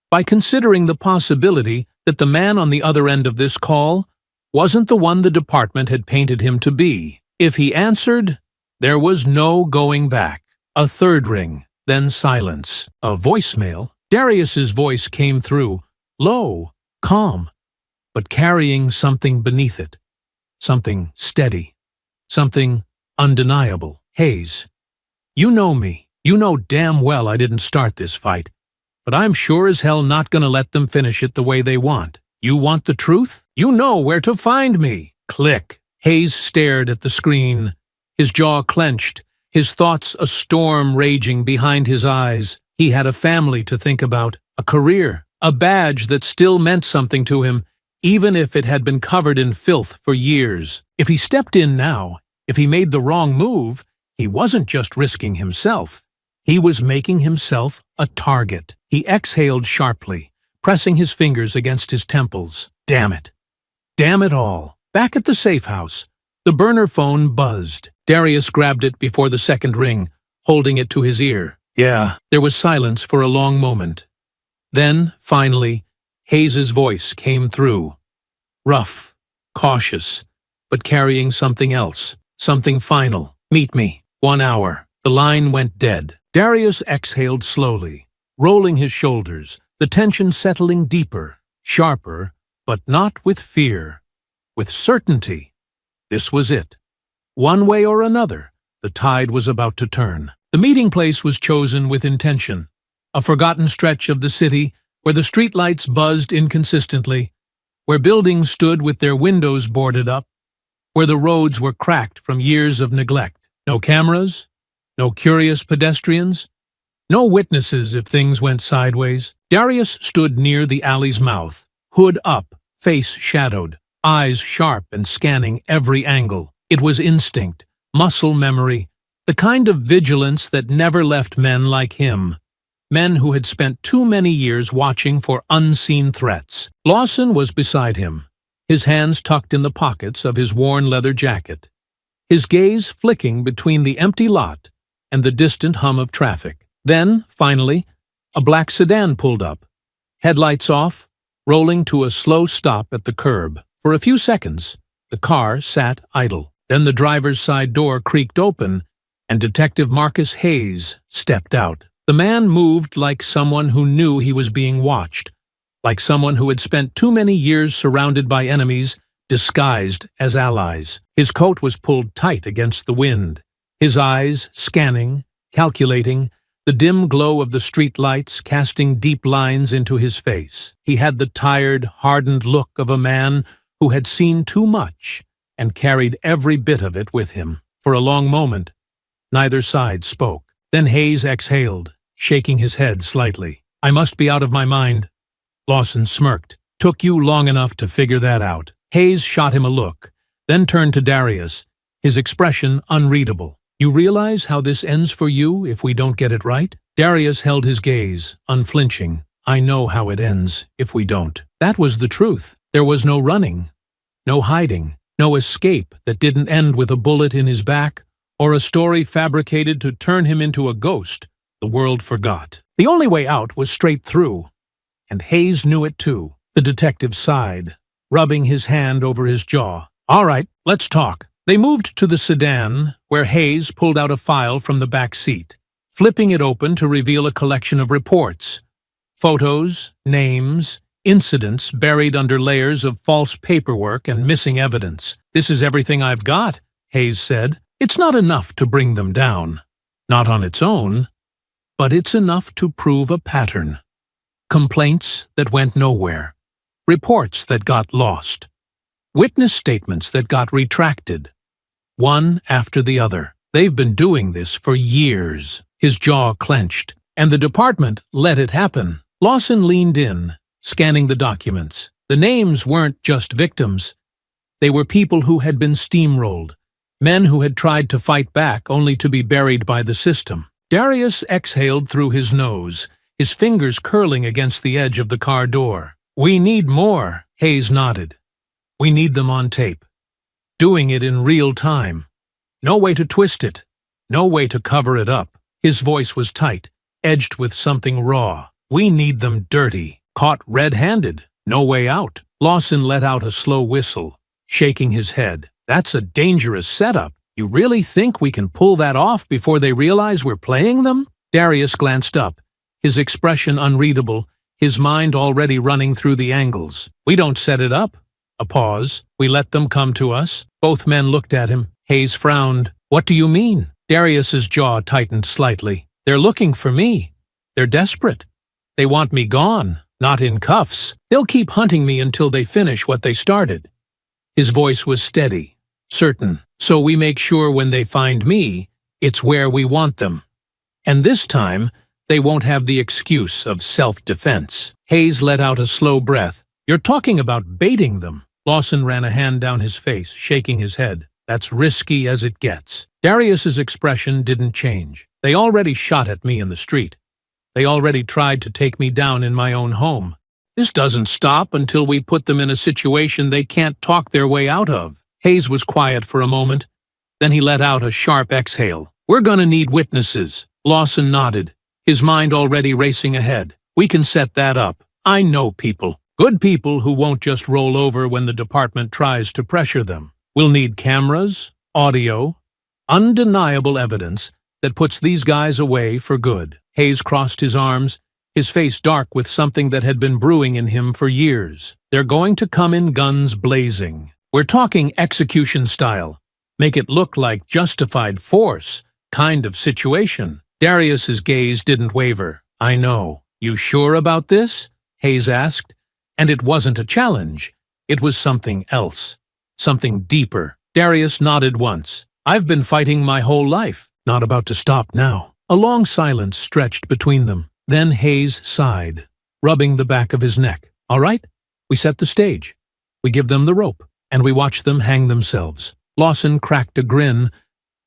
by considering the possibility that the man on the other end of this call wasn't the one the department had painted him to be. If he answered, there was no going back. A third ring, then silence. A voicemail. Darius's voice came through, low, calm, but carrying something beneath it. Something steady. Something undeniable. Hayes, you know me. You know damn well I didn't start this fight. But I'm sure as hell not gonna let them finish it the way they want. You want the truth? You know where to find me. Click. Hayes stared at the screen, his jaw clenched, his thoughts a storm raging behind his eyes. He had a family to think about, a career, a badge that still meant something to him, even if it had been covered in filth for years. If he stepped in now, if he made the wrong move, he wasn't just risking himself. He was making himself a target. He exhaled sharply, pressing his fingers against his temples. Damn it. Damn it all. Back at the safe house, the burner phone buzzed. Darius grabbed it before the second ring, holding it to his ear. Yeah. There was silence for a long moment. Then, finally, Hayes's voice came through. Rough, cautious, but carrying something else, something final. Meet me. 1 hour. The line went dead. Darius exhaled slowly, rolling his shoulders, the tension settling deeper, sharper, but not with fear, with certainty. This was it. One way or another, the tide was about to turn. The meeting place was chosen with intention, a forgotten stretch of the city where the streetlights buzzed inconsistently, where buildings stood with their windows boarded up, where the roads were cracked from years of neglect. No cameras, no curious pedestrians, no witnesses if things went sideways. Darius stood near the alley's mouth, hood up, face shadowed, eyes sharp and scanning every angle. It was instinct, muscle memory, the kind of vigilance that never left men like him, men who had spent too many years watching for unseen threats. Lawson was beside him, his hands tucked in the pockets of his worn leather jacket, his gaze flicking between the empty lot and the distant hum of traffic. Then, finally, a black sedan pulled up, headlights off, rolling to a slow stop at the curb. For a few seconds, the car sat idle. Then the driver's side door creaked open, and Detective Marcus Hayes stepped out. The man moved like someone who knew he was being watched, like someone who had spent too many years surrounded by enemies, disguised as allies. His coat was pulled tight against the wind, his eyes scanning, calculating, the dim glow of the street lights casting deep lines into his face. He had the tired, hardened look of a man who had seen too much and carried every bit of it with him. For a long moment, neither side spoke. Then Hayes exhaled, shaking his head slightly. I must be out of my mind. Lawson smirked. Took you long enough to figure that out. Hayes shot him a look, then turned to Darius, his expression unreadable. You realize how this ends for you if we don't get it right? Darius held his gaze, unflinching. I know how it ends if we don't. That was the truth. There was no running, no hiding, no escape that didn't end with a bullet in his back or a story fabricated to turn him into a ghost the world forgot. The only way out was straight through, and Hayes knew it too. The detective sighed, rubbing his hand over his jaw. All right, let's talk. They moved to the sedan, where Hayes pulled out a file from the back seat, flipping it open to reveal a collection of reports. Photos, names, incidents buried under layers of false paperwork and missing evidence. This is everything I've got, Hayes said. It's not enough to bring them down. Not on its own. But it's enough to prove a pattern. Complaints that went nowhere. Reports that got lost. Witness statements that got retracted. One after the other. They've been doing this for years. His jaw clenched. And the department let it happen. Lawson leaned in, scanning the documents. The names weren't just victims. They were people who had been steamrolled. Men who had tried to fight back only to be buried by the system. Darius exhaled through his nose, his fingers curling against the edge of the car door. We need more, Hayes nodded. We need them on tape. doing it in real time. No way to twist it. No way to cover it up. His voice was tight, edged with something raw. We need them dirty, caught red-handed. No way out. Lawson let out a slow whistle, shaking his head. That's a dangerous setup. You really think we can pull that off before they realize we're playing them? Darius glanced up, his expression unreadable, his mind already running through the angles. We don't set it up. A pause. We let them come to us. Both men looked at him. Hayes frowned. What do you mean? Darius's jaw tightened slightly. They're looking for me. They're desperate. They want me gone, not in cuffs. They'll keep hunting me until they finish what they started. His voice was steady, certain. So we make sure when they find me, it's where we want them. And this time, they won't have the excuse of self-defense. Hayes let out a slow breath. You're talking about baiting them. Lawson ran a hand down his face, shaking his head. That's risky as it gets. Darius's expression didn't change. They already shot at me in the street. They already tried to take me down in my own home. This doesn't stop until we put them in a situation they can't talk their way out of. Hayes was quiet for a moment. Then he let out a sharp exhale. We're gonna need witnesses. Lawson nodded, his mind already racing ahead. We can set that up. I know people. Good people who won't just roll over when the department tries to pressure them. We'll need cameras, audio, undeniable evidence that puts these guys away for good. Hayes crossed his arms, his face dark with something that had been brewing in him for years. They're going to come in guns blazing. We're talking execution style. Make it look like justified force kind of situation. Darius's gaze didn't waver. I know. You sure about this? Hayes asked. And it wasn't a challenge. It was something else. Something deeper. Darius nodded once. I've been fighting my whole life. Not about to stop now. A long silence stretched between them. Then Hayes sighed, rubbing the back of his neck. All right, we set the stage. We give them the rope, and we watch them hang themselves. Lawson cracked a grin,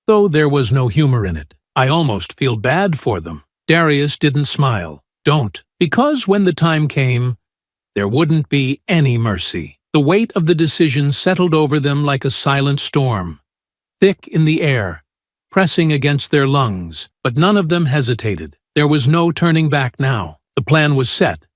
though there was no humor in it. I almost feel bad for them. Darius didn't smile. Don't, because when the time came, there wouldn't be any mercy. The weight of the decision settled over them like a silent storm, thick in the air, pressing against their lungs, but none of them hesitated. There was no turning back now. The plan was set,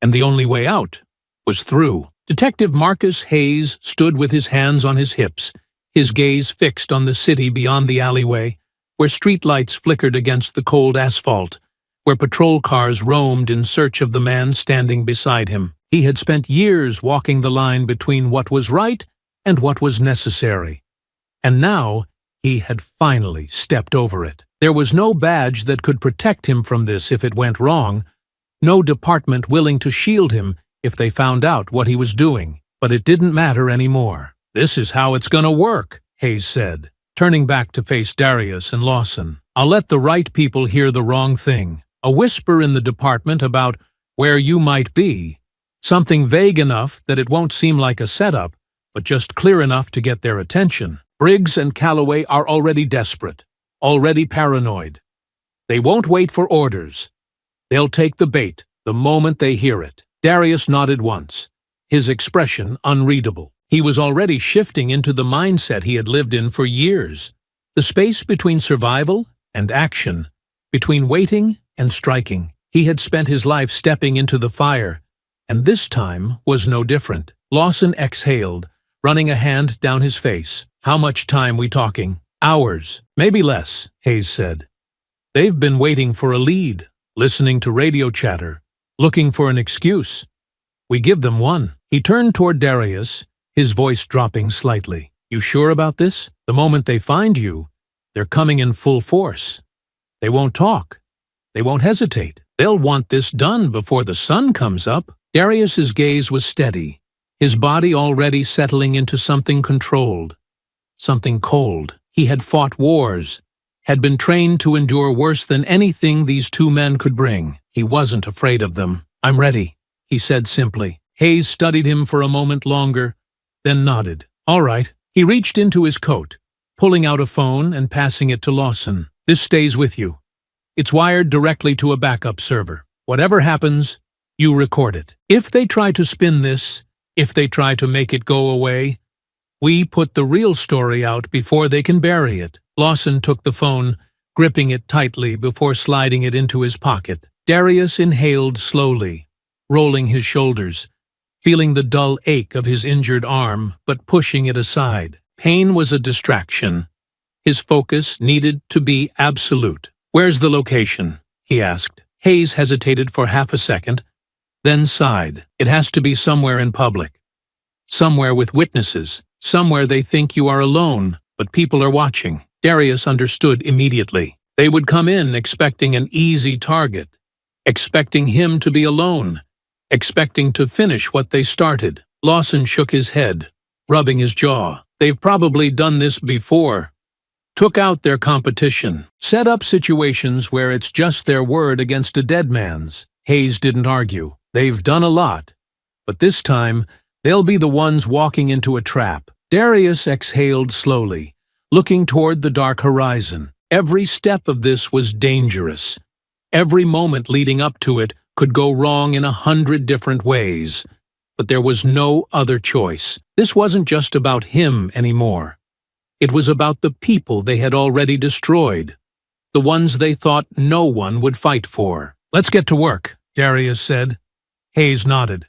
and the only way out was through. Detective Marcus Hayes stood with his hands on his hips, his gaze fixed on the city beyond the alleyway, where streetlights flickered against the cold asphalt, where patrol cars roamed in search of the man standing beside him. He had spent years walking the line between what was right and what was necessary, and now he had finally stepped over it. There was no badge that could protect him from this if it went wrong, no department willing to shield him if they found out what he was doing. But it didn't matter anymore. This is how it's gonna work, Hayes said, turning back to face Darius and Lawson. I'll let the right people hear the wrong thing. A whisper in the department about where you might be. Something vague enough that it won't seem like a setup, but just clear enough to get their attention. Briggs and Calloway are already desperate, already paranoid. They won't wait for orders. They'll take the bait the moment they hear it. Darius nodded once, his expression unreadable. He was already shifting into the mindset he had lived in for years. The space between survival and action, between waiting and striking. He had spent his life stepping into the fire, and this time was no different. Lawson exhaled, running a hand down his face. How much time we talking? Hours, maybe less, Hayes said. They've been waiting for a lead, listening to radio chatter, looking for an excuse. We give them one. He turned toward Darius, his voice dropping slightly. You sure about this? The moment they find you, they're coming in full force. They won't talk. They won't hesitate. They'll want this done before the sun comes up. Darius's gaze was steady, his body already settling into something controlled, something cold. He had fought wars, had been trained to endure worse than anything these two men could bring. He wasn't afraid of them. I'm ready, he said simply. Hayes studied him for a moment longer, then nodded. All right. He reached into his coat, pulling out a phone and passing it to Lawson. This stays with you. It's wired directly to a backup server. Whatever happens, you record it. If they try to spin this, if they try to make it go away, We put the real story out before they can bury it. Lawson took the phone, gripping it tightly before sliding it into his pocket. Darius inhaled slowly, rolling his shoulders, feeling the dull ache of his injured arm, but pushing it aside. Pain was a distraction. His focus needed to be absolute. "Where's the location?" he asked. Hayes hesitated for half a second, then sighed. "It has to be somewhere in public. Somewhere with witnesses. Somewhere they think you are alone, but people are watching." Darius understood immediately. They would come in expecting an easy target, expecting him to be alone, expecting to finish what they started. Lawson shook his head, rubbing his jaw. "They've probably done this before. Took out their competition. Set up situations where it's just their word against a dead man's." Hayes didn't argue. "They've done a lot. But this time, they'll be the ones walking into a trap." Darius exhaled slowly, looking toward the dark horizon. Every step of this was dangerous. Every moment leading up to it could go wrong in 100 different ways. But there was no other choice. This wasn't just about him anymore. It was about the people they had already destroyed, the ones they thought no one would fight for. "Let's get to work," Darius said. Hayes nodded.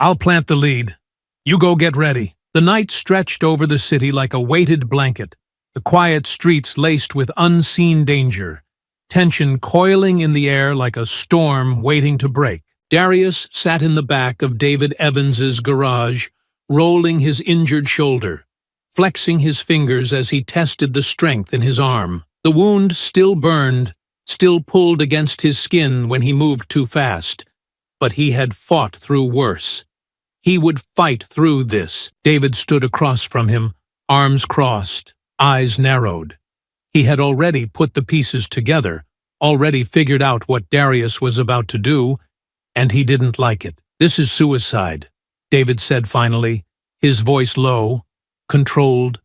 "I'll plant the lead. You go get ready." The night stretched over the city like a weighted blanket, the quiet streets laced with unseen danger, tension coiling in the air like a storm waiting to break. Darius sat in the back of David Evans's garage, rolling his injured shoulder, flexing his fingers as he tested the strength in his arm. The wound still burned, still pulled against his skin when he moved too fast, but he had fought through worse. He would fight through this. David stood across from him, arms crossed, eyes narrowed. He had already put the pieces together, already figured out what Darius was about to do, and he didn't like it. "This is suicide," David said finally, his voice low, controlled,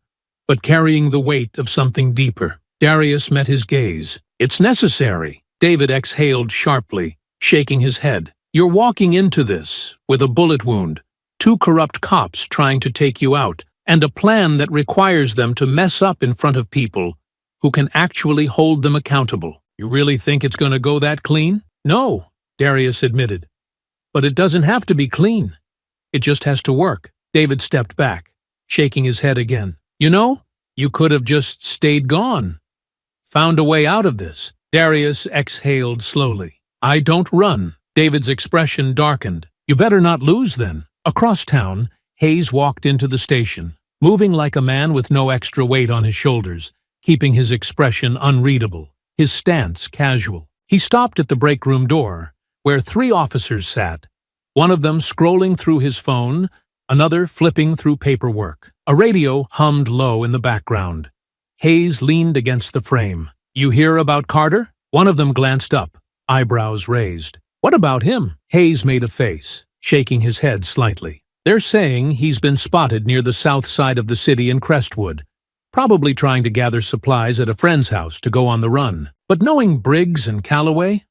but carrying the weight of something deeper. Darius met his gaze. "It's necessary." David exhaled sharply, shaking his head. "You're walking into this with a bullet wound, 2 corrupt cops trying to take you out, and a plan that requires them to mess up in front of people who can actually hold them accountable. You really think it's going to go that clean?" "No," Darius admitted. "But it doesn't have to be clean. It just has to work." David stepped back, shaking his head again. "You know, you could have just stayed gone. Found a way out of this." Darius exhaled slowly. "I don't run." David's expression darkened. "You better not lose then." Across town, Hayes walked into the station, moving like a man with no extra weight on his shoulders, keeping his expression unreadable, his stance casual. He stopped at the break room door, where 3 officers sat, one of them scrolling through his phone, another flipping through paperwork. A radio hummed low in the background. Hayes leaned against the frame. "You hear about Carter?" One of them glanced up, eyebrows raised. "What about him?" Hayes made a face, shaking his head slightly. "They're saying he's been spotted near the south side of the city in Crestwood, probably trying to gather supplies at a friend's house to go on the run. But knowing Briggs and Calloway,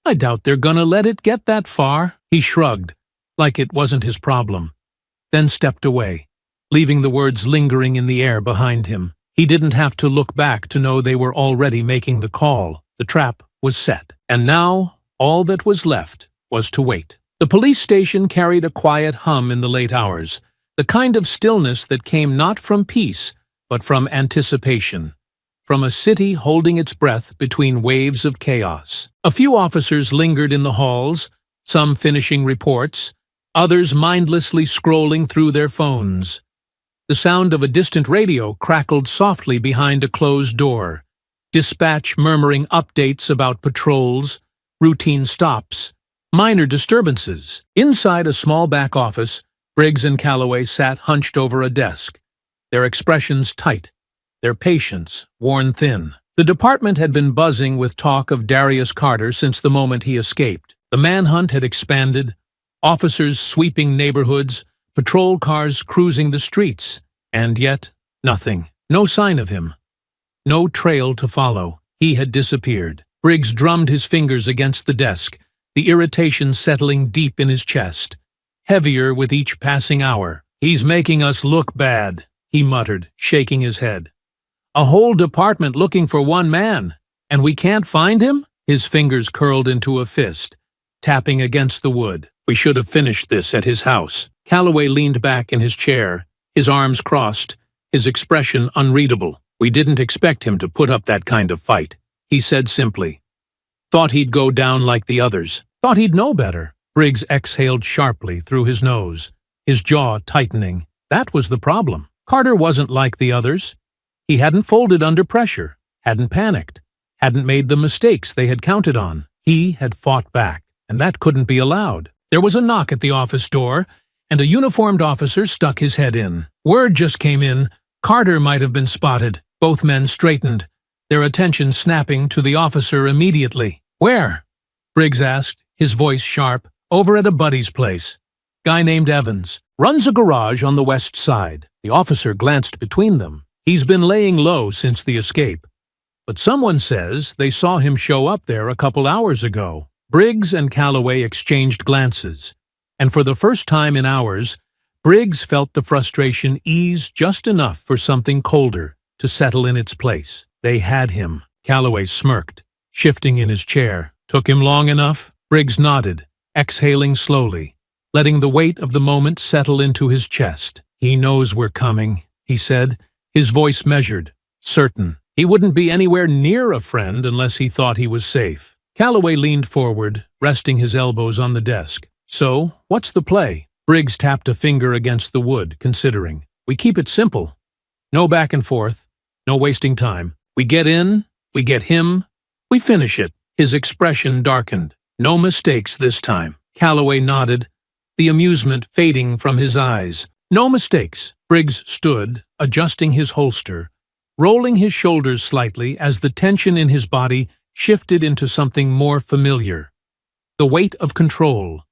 I doubt they're gonna let it get that far." He shrugged, like it wasn't his problem, then stepped away, leaving the words lingering in the air behind him. He didn't have to look back to know they were already making the call. The trap was set, and now all that was left was to wait. The police station carried a quiet hum in the late hours, the kind of stillness that came not from peace, but from anticipation, from a city holding its breath between waves of chaos. A few officers lingered in the halls, some finishing reports, others mindlessly scrolling through their phones. The sound of a distant radio crackled softly behind a closed door, dispatch murmuring updates about patrols, routine stops, minor disturbances. Inside a small back office, Briggs and Calloway sat hunched over a desk, their expressions tight, their patience worn thin. The department had been buzzing with talk of Darius Carter since the moment he escaped. The manhunt had expanded, officers sweeping neighborhoods, patrol cars cruising the streets, and yet nothing. No sign of him. No trail to follow. He had disappeared. Briggs drummed his fingers against the desk, the irritation settling deep in his chest, heavier with each passing hour. "He's making us look bad," he muttered, shaking his head. "A whole department looking for one man, and we can't find him?" His fingers curled into a fist, tapping against the wood. "We should have finished this at his house." Calloway leaned back in his chair, his arms crossed, his expression unreadable. "We didn't expect him to put up that kind of fight," he said simply. "Thought he'd go down like the others. Thought he'd know better." Briggs exhaled sharply through his nose, his jaw tightening. That was the problem. Carter wasn't like the others. He hadn't folded under pressure, hadn't panicked, hadn't made the mistakes they had counted on. He had fought back, and that couldn't be allowed. There was a knock at the office door, and a uniformed officer stuck his head in. Word just came in. Carter might have been spotted. Both men straightened, their attention snapping to the officer immediately. "Where?" Briggs asked, his voice sharp. "Over at a buddy's place. Guy named Evans. Runs a garage on the west side." The officer glanced between them. "He's been laying low since the escape. But someone says they saw him show up there a couple hours ago." Briggs and Calloway exchanged glances, and for the first time in hours, Briggs felt the frustration ease just enough for something colder to settle in its place. They had him. Calloway smirked, shifting in his chair. "Took him long enough?" Briggs nodded, exhaling slowly, letting the weight of the moment settle into his chest. "He knows we're coming," he said, his voice measured, certain. He wouldn't be anywhere near a friend unless he thought he was safe. Calloway leaned forward, resting his elbows on the desk. "So, what's the play?" Briggs tapped a finger against the wood, considering. "We keep it simple. No back and forth, no wasting time. We get in, we get him, we finish it." His expression darkened. "No mistakes this time." Calloway nodded, the amusement fading from his eyes. "No mistakes." Briggs stood, adjusting his holster, rolling his shoulders slightly as the tension in his body shifted into something more familiar. The weight of control,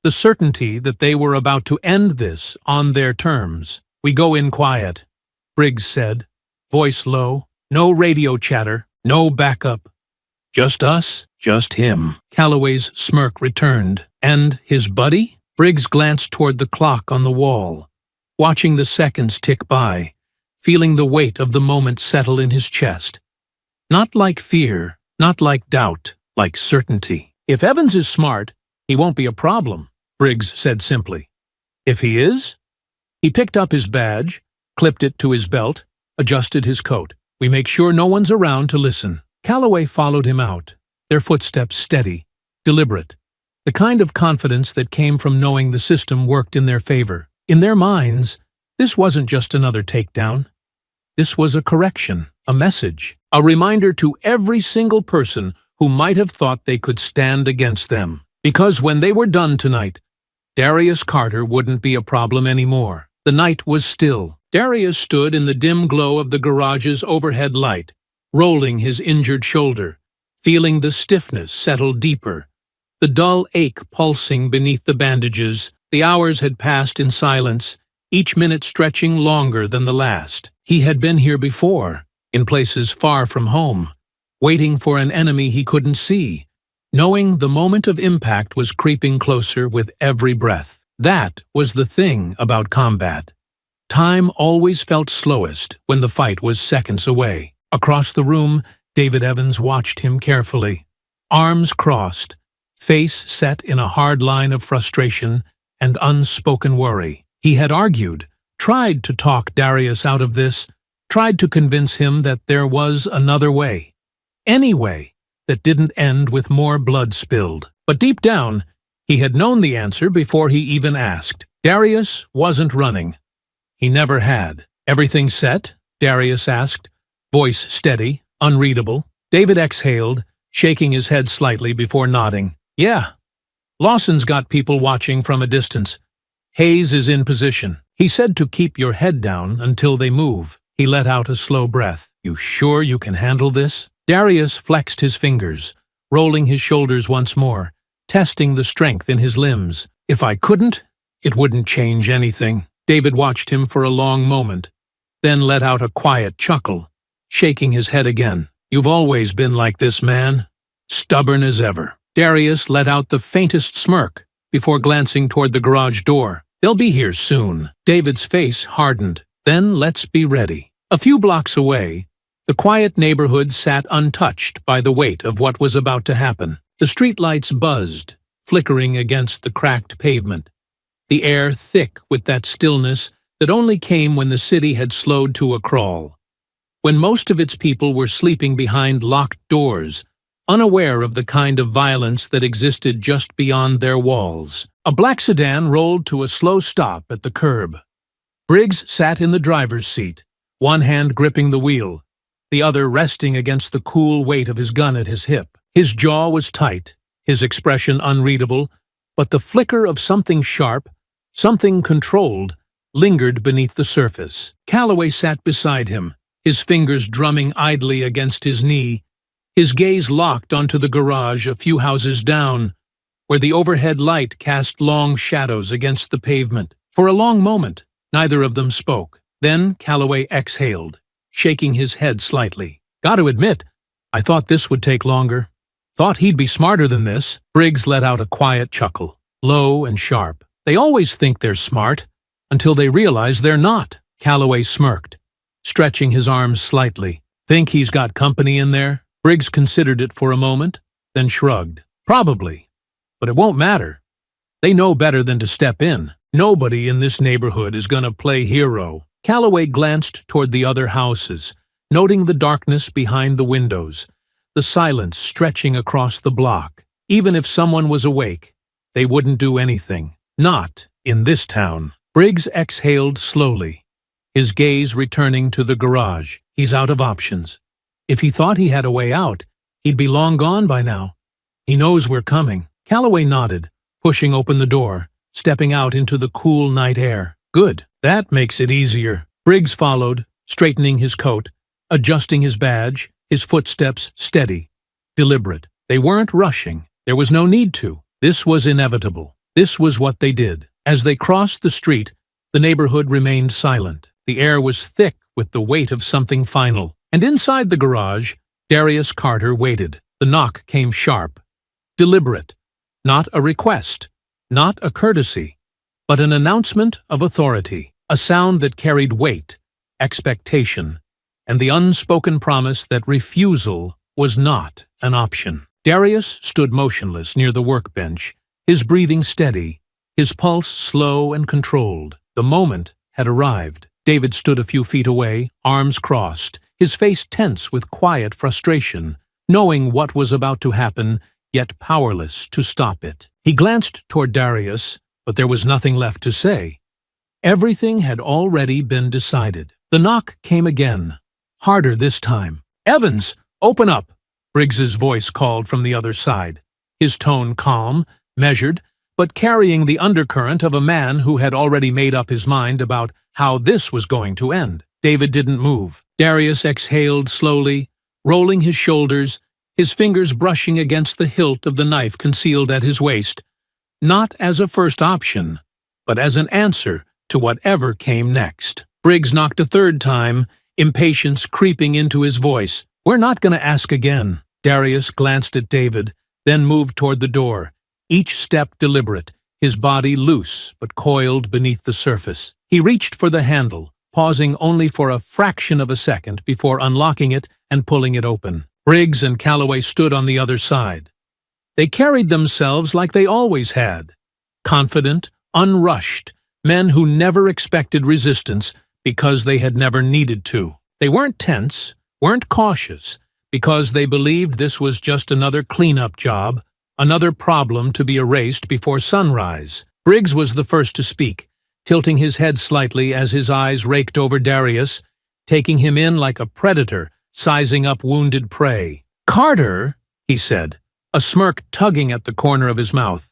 the certainty that they were about to end this on their terms. "We go in quiet," Briggs said, voice low. "No radio chatter, no backup. Just us, just him." Calloway's smirk returned. "And his buddy?" Briggs glanced toward the clock on the wall, watching the seconds tick by, feeling the weight of the moment settle in his chest. Not like fear, not like doubt, like certainty. "If Evans is smart, he won't be a problem," Briggs said simply. "If he is?" He picked up his badge, clipped it to his belt, adjusted his coat. "We make sure no one's around to listen." Calloway followed him out, their footsteps steady, deliberate, the kind of confidence that came from knowing the system worked in their favor. In their minds, this wasn't just another takedown. This was a correction, a message, a reminder to every single person who might have thought they could stand against them. Because when they were done tonight, Darius Carter wouldn't be a problem anymore. The night was still. Darius stood in the dim glow of the garage's overhead light, rolling his injured shoulder, feeling the stiffness settle deeper, the dull ache pulsing beneath the bandages. The hours had passed in silence, each minute stretching longer than the last. He had been here before, in places far from home, waiting for an enemy he couldn't see, knowing the moment of impact was creeping closer with every breath. That was the thing about combat. Time always felt slowest when the fight was seconds away. Across the room, David Evans watched him carefully, arms crossed, face set in a hard line of frustration and unspoken worry. He had argued, tried to talk Darius out of this, tried to convince him that there was another way. Any way that didn't end with more blood spilled. But deep down, he had known the answer before he even asked. Darius wasn't running. He never had. "Everything set?" Darius asked, voice steady, unreadable. David exhaled, shaking his head slightly before nodding. "Yeah. Lawson's got people watching from a distance. Hayes is in position. He said to keep your head down until they move." He let out a slow breath. "You sure you can handle this?" Darius flexed his fingers, rolling his shoulders once more, testing the strength in his limbs. "If I couldn't, it wouldn't change anything." David watched him for a long moment, then let out a quiet chuckle, shaking his head again. "You've always been like this, man. Stubborn as ever." Darius let out the faintest smirk before glancing toward the garage door. "They'll be here soon." David's face hardened, Then let's be ready. A few blocks away, the quiet neighborhood sat untouched by the weight of what was about to happen. The streetlights buzzed, flickering against the cracked pavement, the air thick with that stillness that only came when the city had slowed to a crawl, when most of its people were sleeping behind locked doors, unaware of the kind of violence that existed just beyond their walls. A black sedan rolled to a slow stop at the curb. Briggs sat in the driver's seat, one hand gripping the wheel, the other resting against the cool weight of his gun at his hip. His jaw was tight, his expression unreadable, but the flicker of something sharp, something controlled, lingered beneath the surface. Calloway sat beside him, his fingers drumming idly against his knee, his gaze locked onto the garage a few houses down, where the overhead light cast long shadows against the pavement. For a long moment, neither of them spoke. Then Calloway exhaled, shaking his head slightly. "Got to admit, I thought this would take longer. Thought he'd be smarter than this." Briggs let out a quiet chuckle, low and sharp. "They always think they're smart, until they realize they're not." Calloway smirked, stretching his arms slightly. "Think he's got company in there?" Briggs considered it for a moment, then shrugged. "Probably, but it won't matter. They know better than to step in. Nobody in this neighborhood is going to play hero." Calloway glanced toward the other houses, noting the darkness behind the windows, the silence stretching across the block. Even if someone was awake, they wouldn't do anything. Not in this town. Briggs exhaled slowly, his gaze returning to the garage. He's out of options. If he thought he had a way out, he'd be long gone by now. He knows we're coming. Calloway nodded, pushing open the door, stepping out into the cool night air. "Good. That makes it easier." Briggs followed, straightening his coat, adjusting his badge, his footsteps steady, deliberate. They weren't rushing. There was no need to. This was inevitable. This was what they did. As they crossed the street, the neighborhood remained silent. The air was thick with the weight of something final. And inside the garage, Darius Carter waited. The knock came sharp, deliberate. Not a request, not a courtesy, but an announcement of authority. A sound that carried weight, expectation, and the unspoken promise that refusal was not an option. Darius stood motionless near the workbench, his breathing steady, his pulse slow and controlled. The moment had arrived. David stood a few feet away, arms crossed, his face tense with quiet frustration, knowing what was about to happen, yet powerless to stop it. He glanced toward Darius, but there was nothing left to say. Everything had already been decided. The knock came again, harder this time. "Evans, open up!" Briggs's voice called from the other side, his tone calm, measured, but carrying the undercurrent of a man who had already made up his mind about how this was going to end. David didn't move. Darius exhaled slowly, rolling his shoulders, his fingers brushing against the hilt of the knife concealed at his waist, not as a first option, but as an answer to whatever came next. Briggs knocked a third time, impatience creeping into his voice. "We're not going to ask again." Darius glanced at David, then moved toward the door, each step deliberate, his body loose but coiled beneath the surface. He reached for the handle, pausing only for a fraction of a second before unlocking it and pulling it open. Briggs and Calloway stood on the other side. They carried themselves like they always had, confident, unrushed, men who never expected resistance because they had never needed to. They weren't tense, weren't cautious, because they believed this was just another cleanup job, another problem to be erased before sunrise. Briggs was the first to speak, tilting his head slightly as his eyes raked over Darius, taking him in like a predator, sizing up wounded prey. "Carter," he said, a smirk tugging at the corner of his mouth.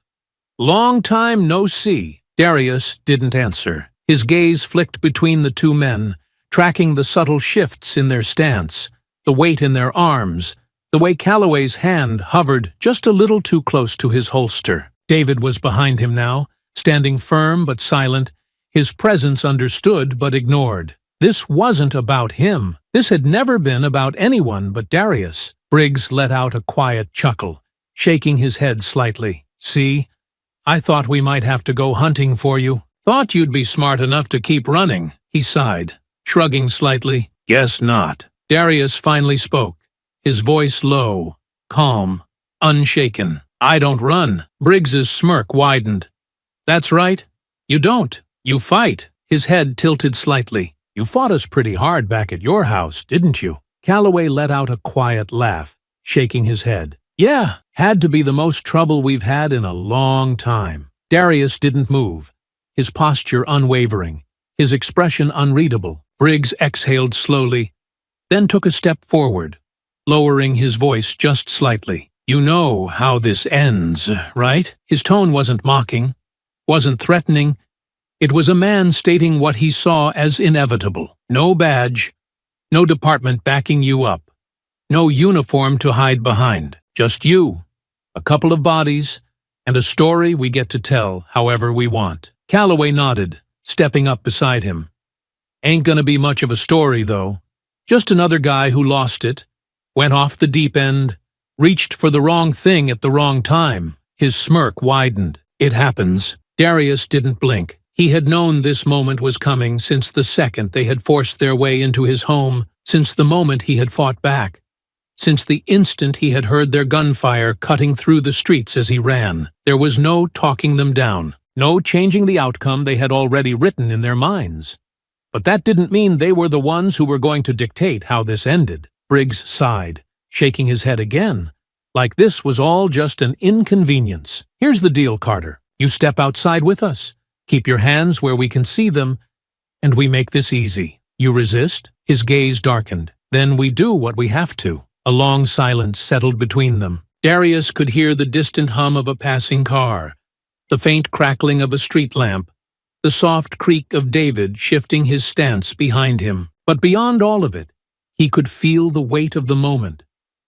"Long time no see." Darius didn't answer. His gaze flicked between the two men, tracking the subtle shifts in their stance, the weight in their arms, the way Calloway's hand hovered just a little too close to his holster. David was behind him now, standing firm but silent, his presence understood but ignored. This wasn't about him. This had never been about anyone but Darius. Briggs let out a quiet chuckle, shaking his head slightly. "See, I thought we might have to go hunting for you. Thought you'd be smart enough to keep running." He sighed. shrugging slightly. Guess not. Darius finally spoke, his voice low, calm, unshaken. I don't run. Briggs's smirk widened. That's right. You don't. You fight. His head tilted slightly. You fought us pretty hard back at your house, didn't you? Calloway let out a quiet laugh, shaking his head. Yeah, had to be the most trouble we've had in a long time. Darius didn't move, his posture unwavering, his expression unreadable. Briggs exhaled slowly, then took a step forward, lowering his voice just slightly. You know how this ends, right? His tone wasn't mocking, wasn't threatening. It was a man stating what he saw as inevitable. No badge, no department backing you up, no uniform to hide behind. Just you, a couple of bodies, and a story we get to tell however we want. Calloway nodded, stepping up beside him. Ain't gonna be much of a story, though. Just another guy who lost it, went off the deep end, reached for the wrong thing at the wrong time. His smirk widened. It happens. Darius didn't blink. He had known this moment was coming since the second they had forced their way into his home, since the moment he had fought back, since the instant he had heard their gunfire cutting through the streets as he ran. There was no talking them down, no changing the outcome they had already written in their minds. But that didn't mean they were the ones who were going to dictate how this ended. Briggs sighed, shaking his head again, like this was all just an inconvenience. Here's the deal, Carter. You step outside with us, keep your hands where we can see them, and we make this easy. You resist? His gaze darkened. Then we do what we have to. A long silence settled between them. Darius could hear the distant hum of a passing car, the faint crackling of a street lamp, the soft creak of David shifting his stance behind him. But beyond all of it, he could feel the weight of the moment,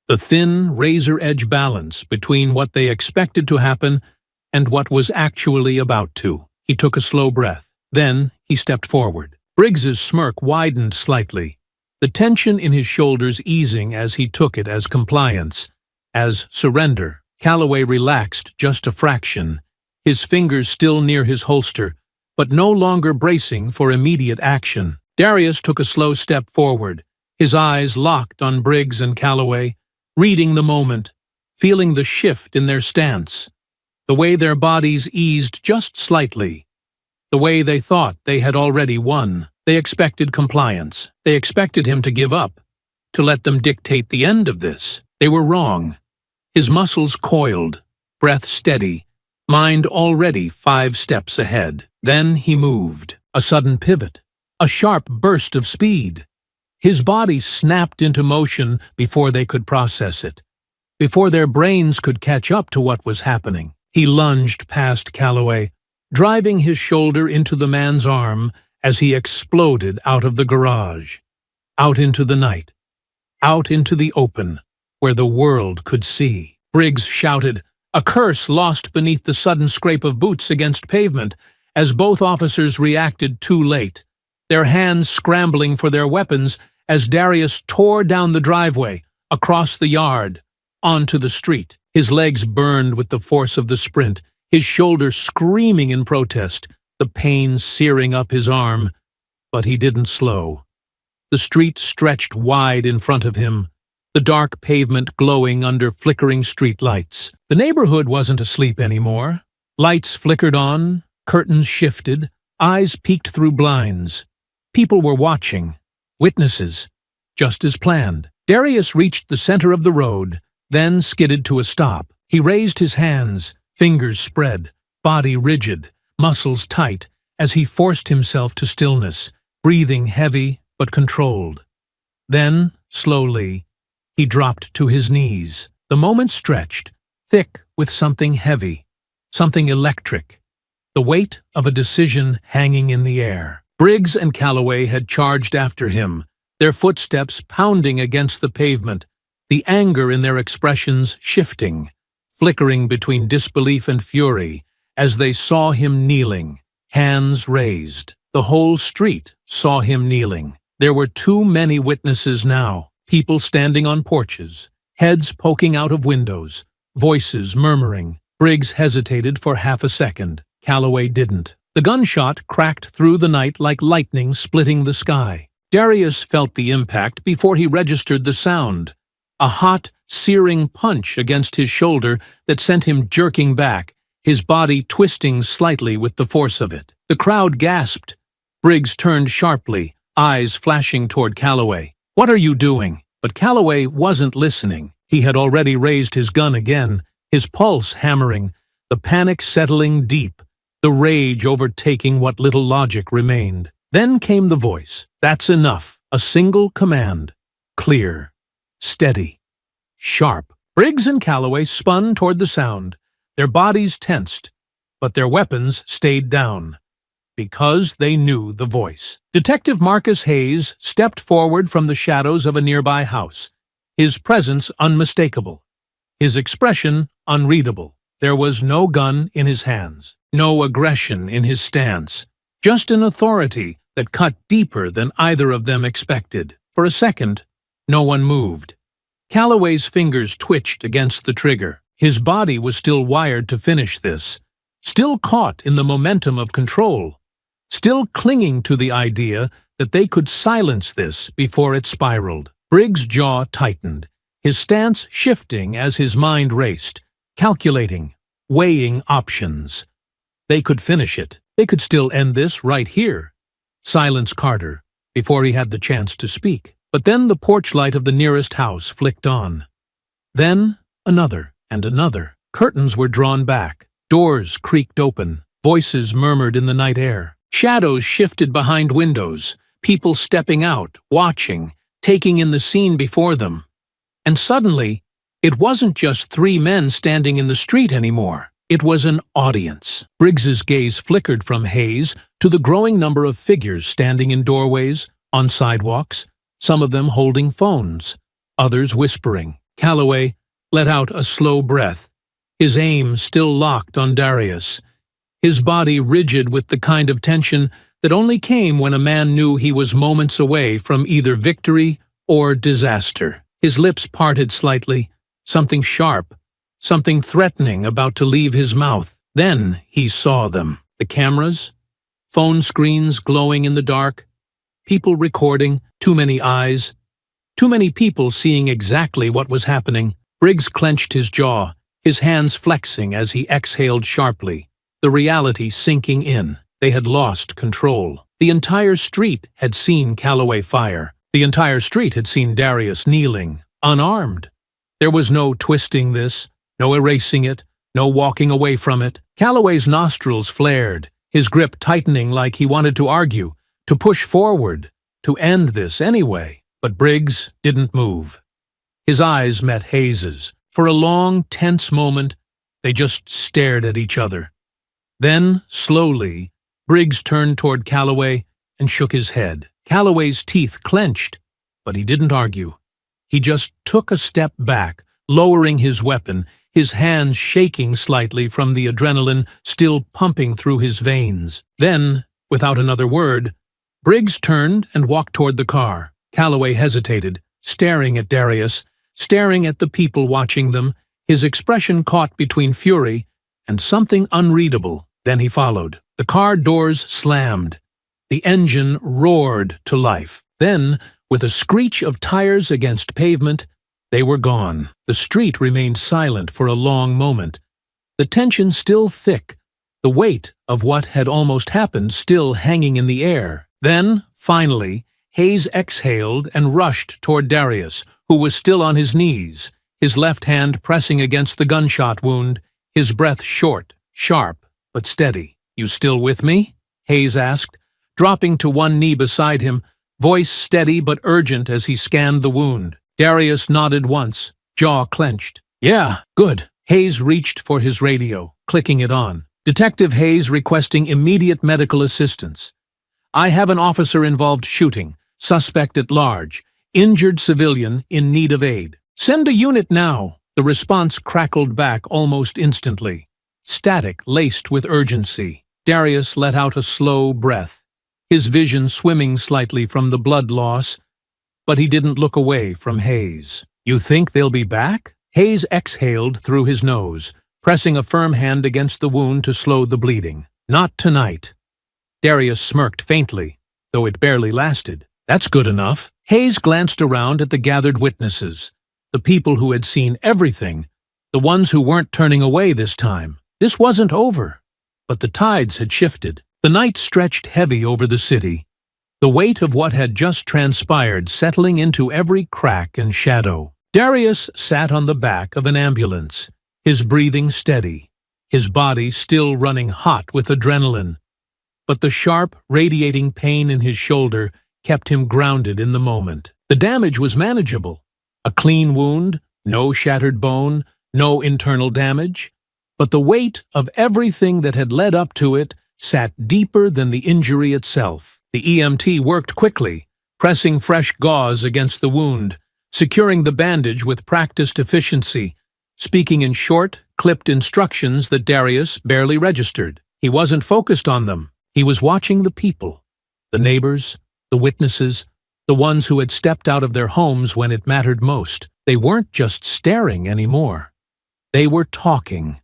the thin, razor-edge balance between what they expected to happen and what was actually about to. He took a slow breath. Then he stepped forward. Briggs's smirk widened slightly, the tension in his shoulders easing as he took it as compliance, as surrender. Calloway relaxed just a fraction, his fingers still near his holster, but no longer bracing for immediate action. Darius took a slow step forward, his eyes locked on Briggs and Calloway, reading the moment, feeling the shift in their stance, the way their bodies eased just slightly, the way they thought they had already won. They expected compliance. They expected him to give up, to let them dictate the end of this. They were wrong. His muscles coiled, breath steady, mind already 5 steps ahead. Then he moved. A sudden pivot, a sharp burst of speed. His body snapped into motion before they could process it, before their brains could catch up to what was happening. He lunged past Calloway, driving his shoulder into the man's arm as he exploded out of the garage, out into the night, out into the open, where the world could see. Briggs shouted, a curse lost beneath the sudden scrape of boots against pavement, as both officers reacted too late, their hands scrambling for their weapons as Darius tore down the driveway, across the yard, onto the street. His legs burned with the force of the sprint, his shoulder screaming in protest, the pain searing up his arm. But he didn't slow. The street stretched wide in front of him, the dark pavement glowing under flickering street lights. The neighborhood wasn't asleep anymore. Lights flickered on, curtains shifted, eyes peeked through blinds. People were watching, witnesses, just as planned. Darius reached the center of the road, then skidded to a stop. He raised his hands, fingers spread, body rigid, muscles tight, as he forced himself to stillness, breathing heavy but controlled. Then, slowly, he dropped to his knees. The moment stretched, thick with something heavy, something electric, the weight of a decision hanging in the air. Briggs and Calloway had charged after him, their footsteps pounding against the pavement, the anger in their expressions shifting, flickering between disbelief and fury as they saw him kneeling, hands raised. The whole street saw him kneeling. There were too many witnesses now, people standing on porches, heads poking out of windows, voices murmuring. Briggs hesitated for half a second. Calloway didn't. The gunshot cracked through the night like lightning splitting the sky. Darius felt the impact before he registered the sound. A hot, searing punch against his shoulder that sent him jerking back, his body twisting slightly with the force of it. The crowd gasped. Briggs turned sharply, eyes flashing toward Calloway. "What are you doing?" But Calloway wasn't listening. He had already raised his gun again, his pulse hammering, the panic settling deep, the rage overtaking what little logic remained. Then came the voice. "That's enough." A single command. Clear. Steady. Sharp. Briggs and Calloway spun toward the sound, their bodies tensed, but their weapons stayed down, because they knew the voice. Detective Marcus Hayes stepped forward from the shadows of a nearby house, his presence unmistakable, his expression unreadable. There was no gun in his hands, no aggression in his stance, just an authority that cut deeper than either of them expected. For a second, no one moved. Calloway's fingers twitched against the trigger. His body was still wired to finish this, still caught in the momentum of control, still clinging to the idea that they could silence this before it spiraled. Briggs' jaw tightened, his stance shifting as his mind raced, calculating, weighing options. They could finish it. They could still end this right here. Silence Carter, before he had the chance to speak. But then the porch light of the nearest house flicked on. Then another and another. Curtains were drawn back. Doors creaked open. Voices murmured in the night air. Shadows shifted behind windows. People stepping out, watching, taking in the scene before them. And suddenly, it wasn't just three men standing in the street anymore. It was an audience. Briggs's gaze flickered from Hayes to the growing number of figures standing in doorways, on sidewalks, some of them holding phones, others whispering. Calloway let out a slow breath, his aim still locked on Darius, his body rigid with the kind of tension that only came when a man knew he was moments away from either victory or disaster. His lips parted slightly, something sharp, something threatening about to leave his mouth. Then he saw them. The cameras, phone screens glowing in the dark, people recording, too many eyes, too many people seeing exactly what was happening. Briggs clenched his jaw, his hands flexing as he exhaled sharply, the reality sinking in. They had lost control. The entire street had seen Calloway fire. The entire street had seen Darius kneeling, unarmed. There was no twisting this, no erasing it, no walking away from it. Calloway's nostrils flared, his grip tightening like he wanted to argue, to push forward, to end this anyway. But Briggs didn't move. His eyes met Hayes's. For a long, tense moment, they just stared at each other. Then, slowly, Briggs turned toward Calloway and shook his head. Calloway's teeth clenched, but he didn't argue. He just took a step back, lowering his weapon, his hands shaking slightly from the adrenaline still pumping through his veins. Then, without another word, Briggs turned and walked toward the car. Calloway hesitated, staring at Darius, staring at the people watching them, his expression caught between fury and something unreadable. Then he followed. The car doors slammed. The engine roared to life. Then, with a screech of tires against pavement, they were gone. The street remained silent for a long moment, the tension still thick, the weight of what had almost happened still hanging in the air. Then, finally, Hayes exhaled and rushed toward Darius, who was still on his knees, his left hand pressing against the gunshot wound, his breath short, sharp, but steady. "You still with me?" Hayes asked, dropping to one knee beside him, voice steady but urgent as he scanned the wound. Darius nodded once, jaw clenched. "Yeah, good." Hayes reached for his radio, clicking it on. "Detective Hayes requesting immediate medical assistance. I have an officer-involved shooting, suspect at large, injured civilian in need of aid. Send a unit now." The response crackled back almost instantly, static laced with urgency. Darius let out a slow breath, his vision swimming slightly from the blood loss, but he didn't look away from Hayes. "You think they'll be back?" Hayes exhaled through his nose, pressing a firm hand against the wound to slow the bleeding. "Not tonight." Darius smirked faintly, though it barely lasted. That's good enough. Hayes glanced around at the gathered witnesses, the people who had seen everything, the ones who weren't turning away this time. This wasn't over, but the tides had shifted. The night stretched heavy over the city, the weight of what had just transpired settling into every crack and shadow. Darius sat on the back of an ambulance, his breathing steady, his body still running hot with adrenaline. But the sharp, radiating pain in his shoulder kept him grounded in the moment. The damage was manageable. A clean wound, no shattered bone, no internal damage. But the weight of everything that had led up to it sat deeper than the injury itself. The EMT worked quickly, pressing fresh gauze against the wound, securing the bandage with practiced efficiency, speaking in short, clipped instructions that Darius barely registered. He wasn't focused on them. He was watching the people, the neighbors, the witnesses, the ones who had stepped out of their homes when it mattered most. They weren't just staring anymore. They were talking,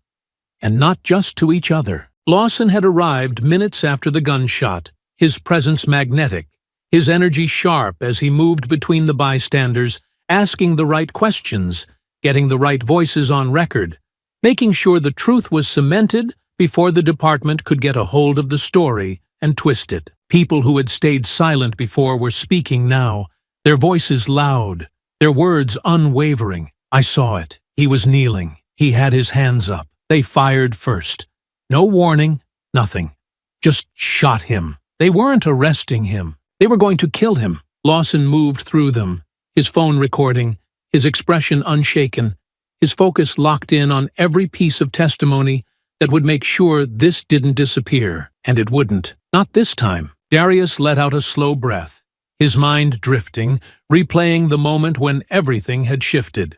and not just to each other. Lawson had arrived minutes after the gunshot, his presence magnetic, his energy sharp as he moved between the bystanders, asking the right questions, getting the right voices on record, making sure the truth was cemented before the department could get a hold of the story and twist it. People who had stayed silent before were speaking now, their voices loud, their words unwavering. I saw it. He was kneeling. He had his hands up. They fired first. No warning, nothing. Just shot him. They weren't arresting him. They were going to kill him. Lawson moved through them, his phone recording, his expression unshaken, his focus locked in on every piece of testimony that would make sure this didn't disappear. And it wouldn't. Not this time. Darius let out a slow breath, his mind drifting, replaying the moment when everything had shifted.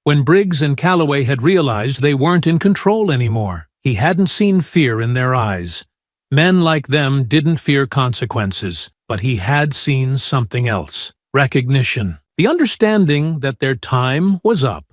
When Briggs and Calloway had realized they weren't in control anymore. He hadn't seen fear in their eyes. Men like them didn't fear consequences, but he had seen something else. Recognition. The understanding that their time was up.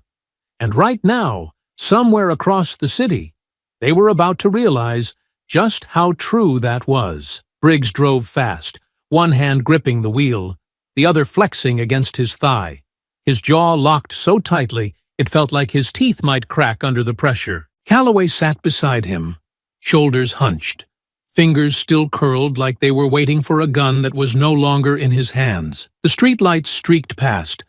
And right now, somewhere across the city, they were about to realize just how true that was. Briggs drove fast, one hand gripping the wheel, the other flexing against his thigh. His jaw locked so tightly it felt like his teeth might crack under the pressure. Calloway sat beside him, shoulders hunched, fingers still curled like they were waiting for a gun that was no longer in his hands. The streetlights streaked past,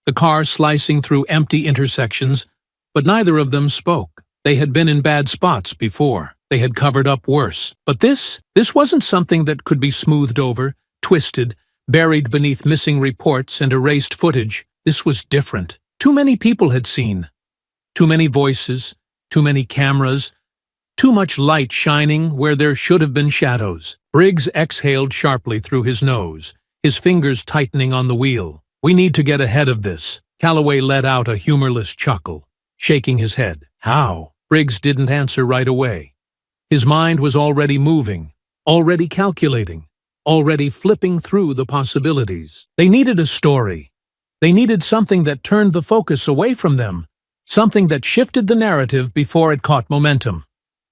the car slicing through empty intersections, but neither of them spoke. They had been in bad spots before. They had covered up worse. But this wasn't something that could be smoothed over, twisted, buried beneath missing reports and erased footage. This was different. Too many people had seen. Too many voices, too many cameras, too much light shining where there should have been shadows. Briggs exhaled sharply through his nose, his fingers tightening on the wheel. We need to get ahead of this. Calloway let out a humorless chuckle, shaking his head. How? Briggs didn't answer right away. His mind was already moving, already calculating, already flipping through the possibilities. They needed a story. They needed something that turned the focus away from them, something that shifted the narrative before it caught momentum,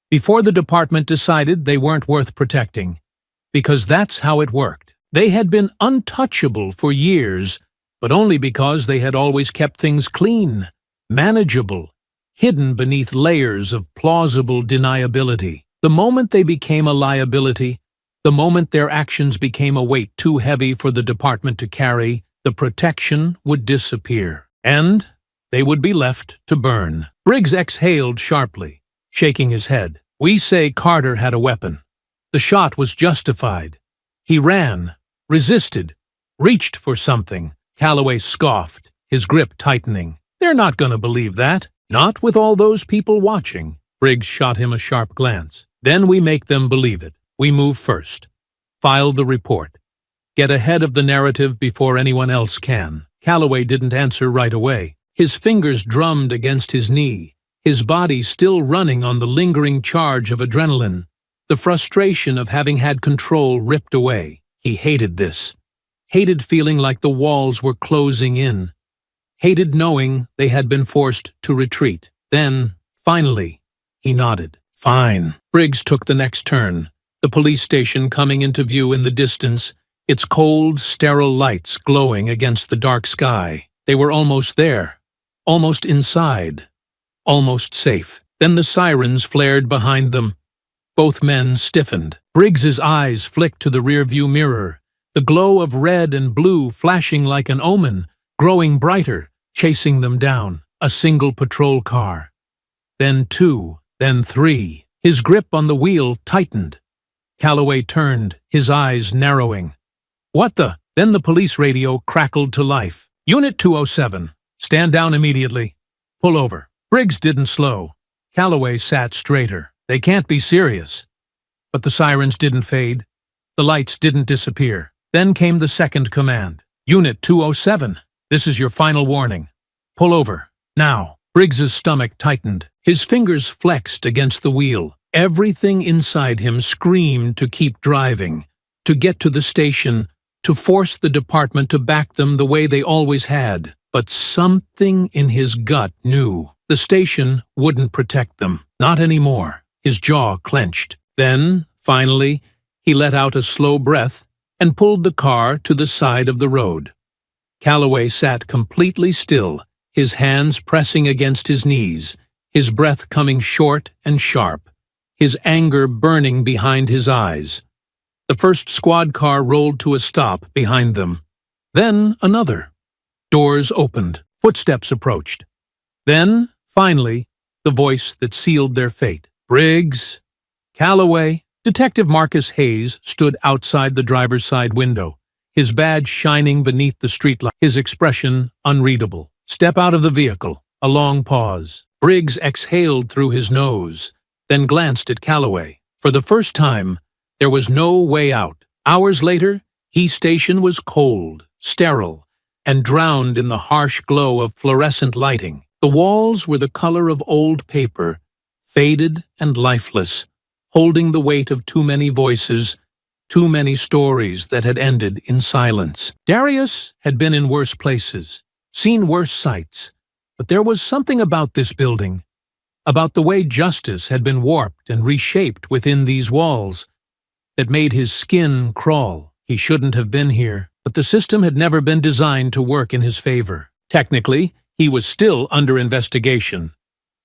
before the department decided they weren't worth protecting. Because that's how it worked. They had been untouchable for years, but only because they had always kept things clean, manageable, hidden beneath layers of plausible deniability. The moment they became a liability, the moment their actions became a weight too heavy for the department to carry, the protection would disappear, and they would be left to burn. Briggs exhaled sharply, shaking his head. We say Carter had a weapon. The shot was justified. He ran, resisted, reached for something. Calloway scoffed, his grip tightening. They're not going to believe that. Not with all those people watching. Briggs shot him a sharp glance. Then we make them believe it. We move first. File the report. Get ahead of the narrative before anyone else can. Calloway didn't answer right away. His fingers drummed against his knee, his body still running on the lingering charge of adrenaline. The frustration of having had control ripped away. He hated this. Hated feeling like the walls were closing in. Hated knowing they had been forced to retreat. Then, finally, he nodded. Fine. Briggs took the next turn, the police station coming into view in the distance, its cold, sterile lights glowing against the dark sky. They were almost there, almost inside, almost safe. Then the sirens flared behind them. Both men stiffened. Briggs's eyes flicked to the rearview mirror, the glow of red and blue flashing like an omen, growing brighter, chasing them down. A single patrol car. Then two, then three. His grip on the wheel tightened. Calloway turned, his eyes narrowing. What the? Then the police radio crackled to life. Unit 207. Stand down immediately. Pull over. Briggs didn't slow. Calloway sat straighter. They can't be serious. But the sirens didn't fade. The lights didn't disappear. Then came the second command. Unit 207. This is your final warning. Pull over. Now. Briggs's stomach tightened. His fingers flexed against the wheel. Everything inside him screamed to keep driving, to get to the station, to force the department to back them the way they always had. But something in his gut knew. The station wouldn't protect them. Not anymore. His jaw clenched. Then, finally, he let out a slow breath and pulled the car to the side of the road. Calloway sat completely still, his hands pressing against his knees, his breath coming short and sharp, his anger burning behind his eyes. The first squad car rolled to a stop behind them. Then another. Doors opened. Footsteps approached. Then, finally, the voice that sealed their fate. Briggs. Calloway. Detective Marcus Hayes stood outside the driver's side window, his badge shining beneath the streetlight, his expression unreadable. Step out of the vehicle. A long pause. Briggs exhaled through his nose, then glanced at Calloway. For the first time, there was no way out. Hours later, He Station was cold, sterile, and drowned in the harsh glow of fluorescent lighting. The walls were the color of old paper, faded and lifeless, holding the weight of too many voices, too many stories that had ended in silence. Darius had been in worse places, seen worse sights, but there was something about this building, about the way justice had been warped and reshaped within these walls, that made his skin crawl. He shouldn't have been here, but the system had never been designed to work in his favor. Technically, he was still under investigation.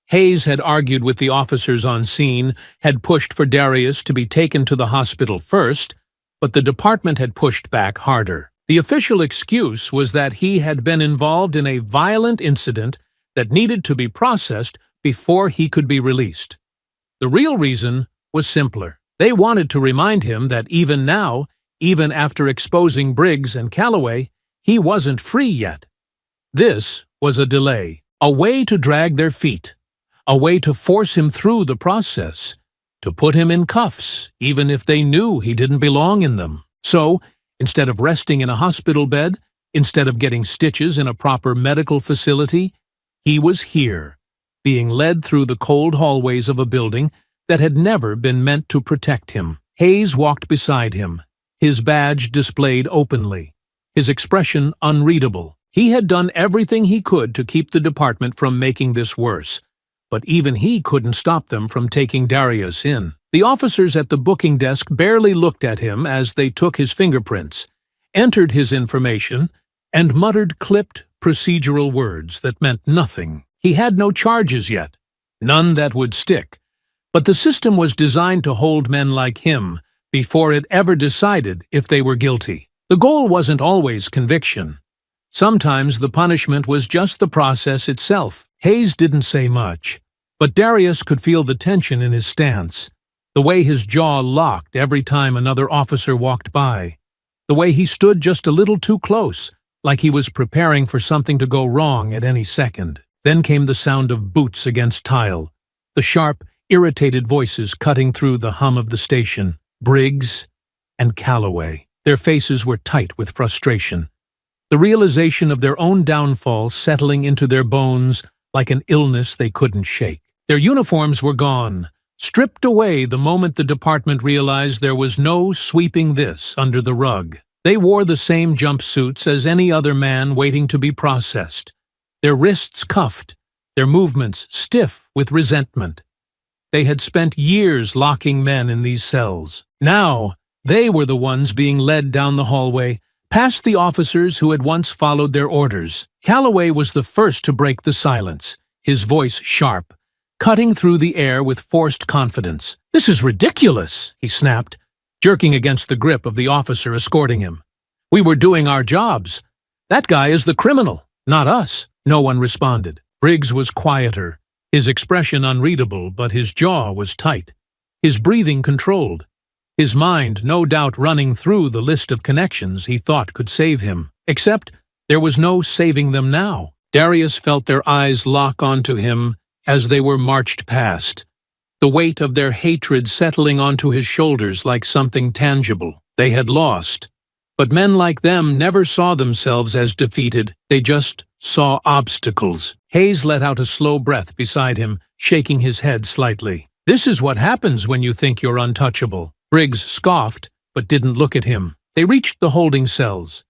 Hayes had argued with the officers on scene, had pushed for Darius to be taken to the hospital first, but the department had pushed back harder. The official excuse was that he had been involved in a violent incident that needed to be processed before he could be released. The real reason was simpler. They wanted to remind him that even now, even after exposing Briggs and Calloway, he wasn't free yet. This was a delay, a way to drag their feet, a way to force him through the process, to put him in cuffs, even if they knew he didn't belong in them. So, instead of resting in a hospital bed, instead of getting stitches in a proper medical facility, he was here, being led through the cold hallways of a building that had never been meant to protect him. Hayes walked beside him, his badge displayed openly, his expression unreadable. He had done everything he could to keep the department from making this worse, but even he couldn't stop them from taking Darius in. The officers at the booking desk barely looked at him as they took his fingerprints, entered his information, and muttered clipped, procedural words that meant nothing. He had no charges yet, none that would stick, but the system was designed to hold men like him before it ever decided if they were guilty. The goal wasn't always conviction. Sometimes the punishment was just the process itself. Hayes didn't say much, but Darius could feel the tension in his stance, the way his jaw locked every time another officer walked by, the way he stood just a little too close, like he was preparing for something to go wrong at any second. Then came the sound of boots against tile, the sharp, irritated voices cutting through the hum of the station. Briggs and Calloway. Their faces were tight with frustration, the realization of their own downfall settling into their bones like an illness they couldn't shake. Their uniforms were gone, stripped away the moment the department realized there was no sweeping this under the rug. They wore the same jumpsuits as any other man waiting to be processed, their wrists cuffed, their movements stiff with resentment. They had spent years locking men in these cells. Now, They were the ones being led down the hallway, past the officers who had once followed their orders. Calloway was the first to break the silence, his voice sharp, cutting through the air with forced confidence. "This is ridiculous," he snapped, jerking against the grip of the officer escorting him. "We were doing our jobs. That guy is the criminal, not us." No one responded. Briggs was quieter, his expression unreadable, but his jaw was tight, his breathing controlled, his mind no doubt running through the list of connections he thought could save him. Except there was no saving them now. Darius felt their eyes lock onto him as they were marched past, the weight of their hatred settling onto his shoulders like something tangible. They had lost. But men like them never saw themselves as defeated, they just saw obstacles. Hayes let out a slow breath beside him, shaking his head slightly. "This is what happens when you think you're untouchable." Briggs scoffed, but didn't look at him. They reached the holding cells.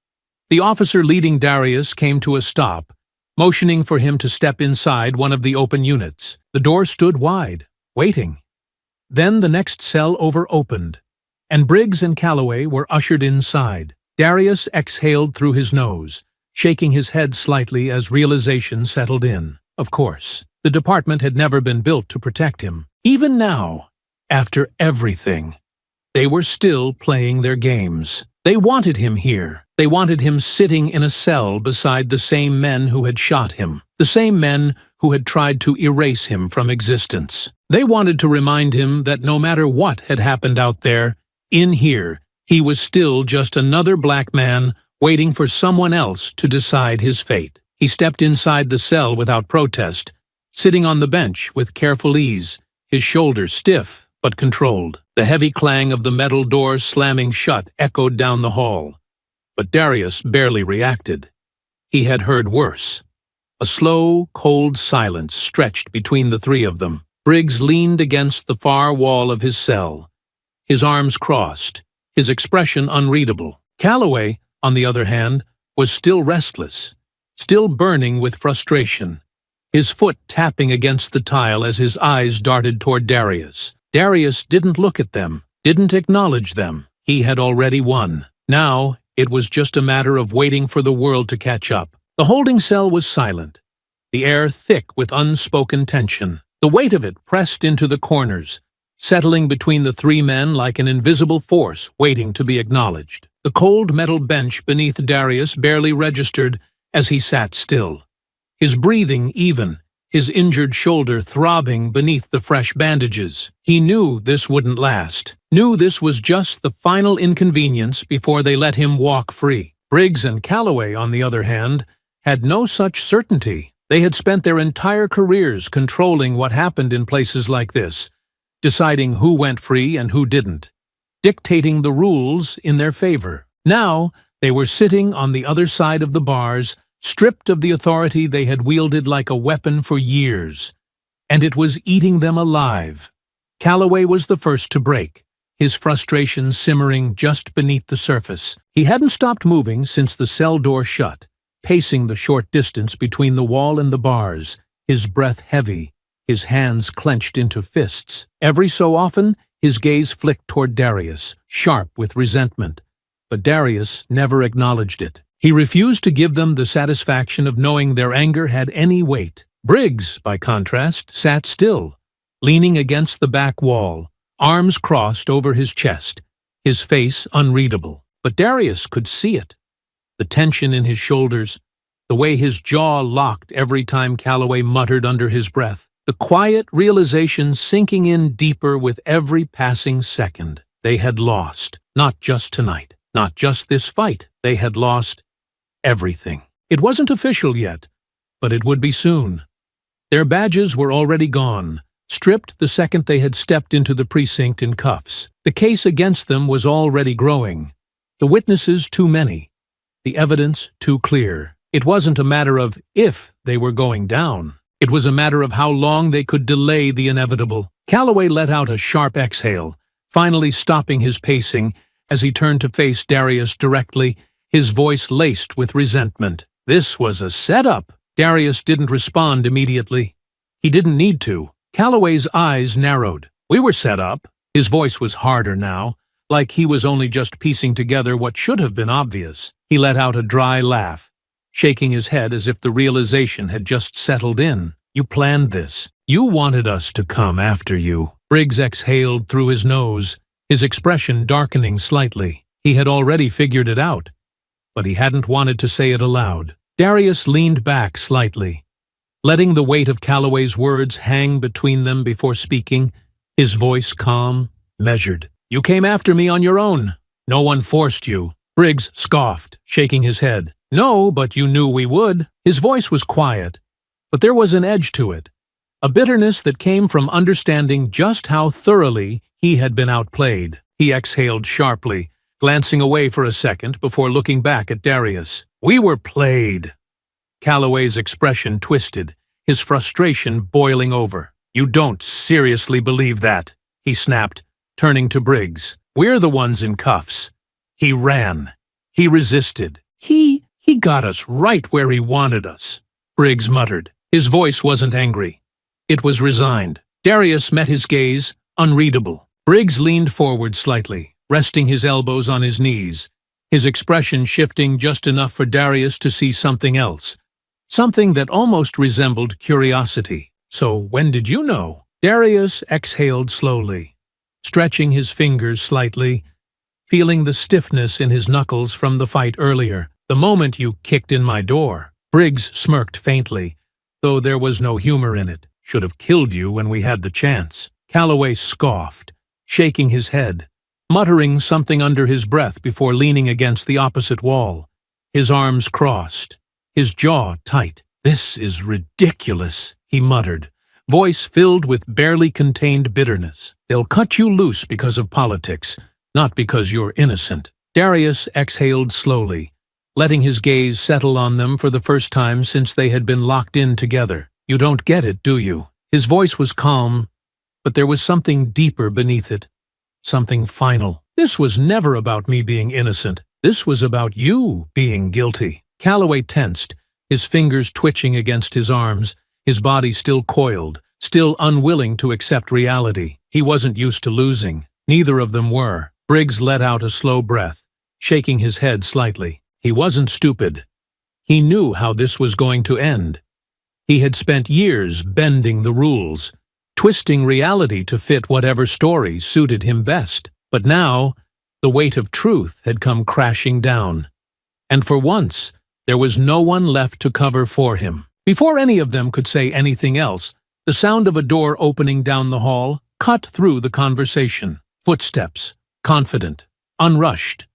The officer leading Darius came to a stop, motioning for him to step inside one of the open units. The door stood wide, waiting. Then the next cell opened, and Briggs and Calloway were ushered inside. Darius exhaled through his nose, shaking his head slightly as realization settled in. Of course, the department had never been built to protect him. Even now, after everything, they were still playing their games. They wanted him here. They wanted him sitting in a cell beside the same men who had shot him, the same men who had tried to erase him from existence. They wanted to remind him that no matter what had happened out there, in here, he was still just another black man waiting for someone else to decide his fate. He stepped inside the cell without protest, sitting on the bench with careful ease, his shoulders stiff but controlled. The heavy clang of the metal door slamming shut echoed down the hall. But Darius barely reacted. He had heard worse. A slow, cold silence stretched between the three of them. Briggs leaned against the far wall of his cell, his arms crossed, his expression unreadable. Calloway, on the other hand, was still restless, still burning with frustration, his foot tapping against the tile as his eyes darted toward Darius. Darius didn't look at them, didn't acknowledge them. He had already won. Now, it was just a matter of waiting for the world to catch up. The holding cell was silent, the air thick with unspoken tension. The weight of it pressed into the corners, settling between the three men like an invisible force waiting to be acknowledged. The cold metal bench beneath Darius barely registered as he sat still, his breathing even, his injured shoulder throbbing beneath the fresh bandages. He knew this wouldn't last, knew this was just the final inconvenience before they let him walk free. Briggs and Calloway, on the other hand, had no such certainty. They had spent their entire careers controlling what happened in places like this, deciding who went free and who didn't, dictating the rules in their favor. Now, they were sitting on the other side of the bars, stripped of the authority they had wielded like a weapon for years, and it was eating them alive. Calloway was the first to break, his frustration simmering just beneath the surface. He hadn't stopped moving since the cell door shut, pacing the short distance between the wall and the bars, his breath heavy, his hands clenched into fists. Every so often, his gaze flicked toward Darius, sharp with resentment, but Darius never acknowledged it. He refused to give them the satisfaction of knowing their anger had any weight. Briggs, by contrast, sat still, leaning against the back wall, arms crossed over his chest, his face unreadable. But Darius could see it. The tension in his shoulders, the way his jaw locked every time Calloway muttered under his breath, the quiet realization sinking in deeper with every passing second. They had lost, not just tonight, not just this fight. They had lost everything. It wasn't official yet, but it would be soon. Their badges were already gone, stripped the second they had stepped into the precinct in cuffs. The case against them was already growing. The witnesses too many. The evidence too clear. It wasn't a matter of if they were going down. It was a matter of how long they could delay the inevitable. Calloway let out a sharp exhale, finally stopping his pacing as he turned to face Darius directly, his voice laced with resentment. This was a setup. Darius didn't respond immediately. He didn't need to. Calloway's eyes narrowed. We were set up. His voice was harder now, like he was only just piecing together what should have been obvious. He let out a dry laugh, shaking his head as if the realization had just settled in. You planned this. You wanted us to come after you. Briggs exhaled through his nose, his expression darkening slightly. He had already figured it out, but he hadn't wanted to say it aloud. Darius leaned back slightly, letting the weight of Calloway's words hang between them before speaking, his voice calm, measured. You came after me on your own. No one forced you. Briggs scoffed, shaking his head. No, but you knew we would. His voice was quiet, but there was an edge to it, a bitterness that came from understanding just how thoroughly he had been outplayed. He exhaled sharply, glancing away for a second before looking back at Darius. We were played. Calloway's expression twisted, his frustration boiling over. You don't seriously believe that, he snapped, turning to Briggs. We're the ones in cuffs. He ran. He resisted. He got us right where he wanted us, Briggs muttered. His voice wasn't angry. It was resigned. Darius met his gaze, unreadable. Briggs leaned forward slightly, resting his elbows on his knees, his expression shifting just enough for Darius to see something else, something that almost resembled curiosity. So when did you know? Darius exhaled slowly, stretching his fingers slightly, feeling the stiffness in his knuckles from the fight earlier. The moment you kicked in my door. Briggs smirked faintly, though there was no humor in it. Should have killed you when we had the chance. Calloway scoffed, shaking his head, muttering something under his breath before leaning against the opposite wall, his arms crossed, his jaw tight. This is ridiculous, he muttered, voice filled with barely contained bitterness. They'll cut you loose because of politics, not because you're innocent. Darius exhaled slowly, letting his gaze settle on them for the first time since they had been locked in together. You don't get it, do you? His voice was calm, but there was something deeper beneath it, something final. This was never about me being innocent. This was about you being guilty. Calloway tensed, his fingers twitching against his arms, his body still coiled, still unwilling to accept reality. He wasn't used to losing. Neither of them were. Briggs let out a slow breath, shaking his head slightly. He wasn't stupid. He knew how this was going to end. He had spent years bending the rules, twisting reality to fit whatever story suited him best. But now, the weight of truth had come crashing down. And for once, there was no one left to cover for him. Before any of them could say anything else, the sound of a door opening down the hall cut through the conversation. Footsteps, confident, unrushed,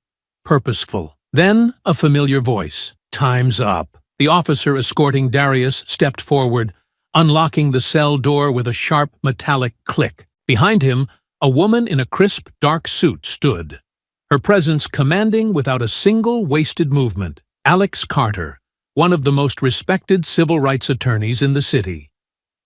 purposeful. Then a familiar voice. Time's up. The officer escorting Darius stepped forward, unlocking the cell door with a sharp metallic click. Behind him, a woman in a crisp, dark suit stood, her presence commanding without a single wasted movement. Alex Carter, one of the most respected civil rights attorneys in the city,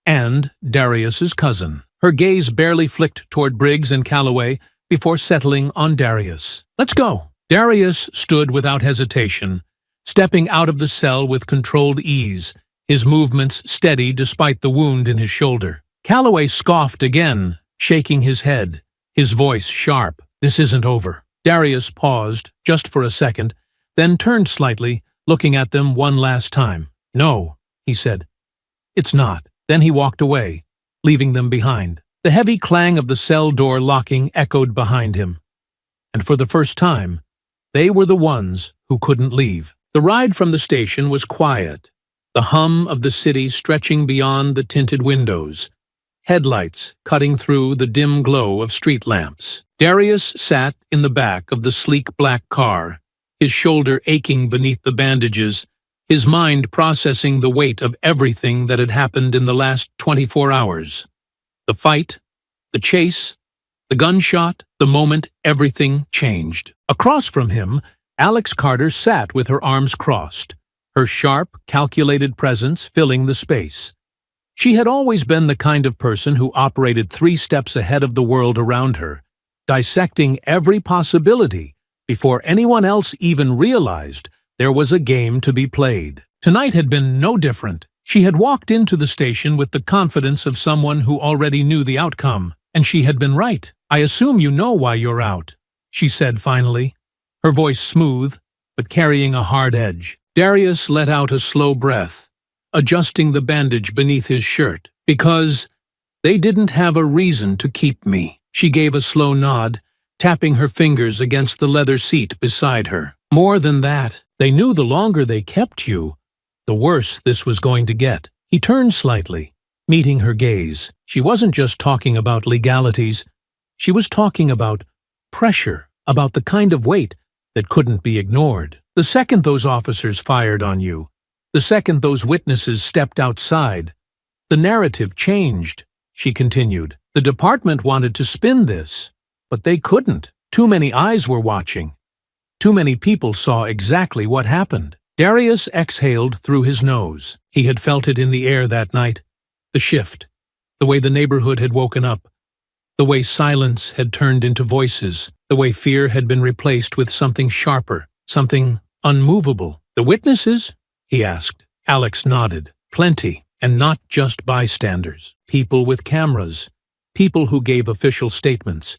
and Darius's cousin. Her gaze barely flicked toward Briggs and Calloway before settling on Darius. Let's go. Darius stood without hesitation, stepping out of the cell with controlled ease, his movements steady despite the wound in his shoulder. Calloway scoffed again, shaking his head, his voice sharp. This isn't over. Darius paused, just for a second, then turned slightly, looking at them one last time. No, he said. It's not. Then he walked away, leaving them behind. The heavy clang of the cell door locking echoed behind him. And for the first time, they were the ones who couldn't leave. The ride from the station was quiet, the hum of the city stretching beyond the tinted windows, headlights cutting through the dim glow of street lamps. Darius sat in the back of the sleek black car, his shoulder aching beneath the bandages, his mind processing the weight of everything that had happened in the last 24 hours. The fight, the chase, the gunshot, the moment everything changed. Across from him, Alex Carter sat with her arms crossed, her sharp, calculated presence filling the space. She had always been the kind of person who operated 3 steps ahead of the world around her, dissecting every possibility before anyone else even realized there was a game to be played. Tonight had been no different. She had walked into the station with the confidence of someone who already knew the outcome, and she had been right. I assume you know why you're out, she said finally, her voice smooth, but carrying a hard edge. Darius let out a slow breath, adjusting the bandage beneath his shirt. Because they didn't have a reason to keep me. She gave a slow nod, tapping her fingers against the leather seat beside her. More than that, they knew the longer they kept you, the worse this was going to get. He turned slightly, meeting her gaze. She wasn't just talking about legalities. She was talking about pressure, about the kind of weight that couldn't be ignored. The second those officers fired on you, the second those witnesses stepped outside, the narrative changed, she continued. The department wanted to spin this, but they couldn't. Too many eyes were watching. Too many people saw exactly what happened. Darius exhaled through his nose. He had felt it in the air that night. The shift, the way the neighborhood had woken up, the way silence had turned into voices, the way fear had been replaced with something sharper, something unmovable. The witnesses? He asked. Alex nodded. Plenty, and not just bystanders. People with cameras. People who gave official statements.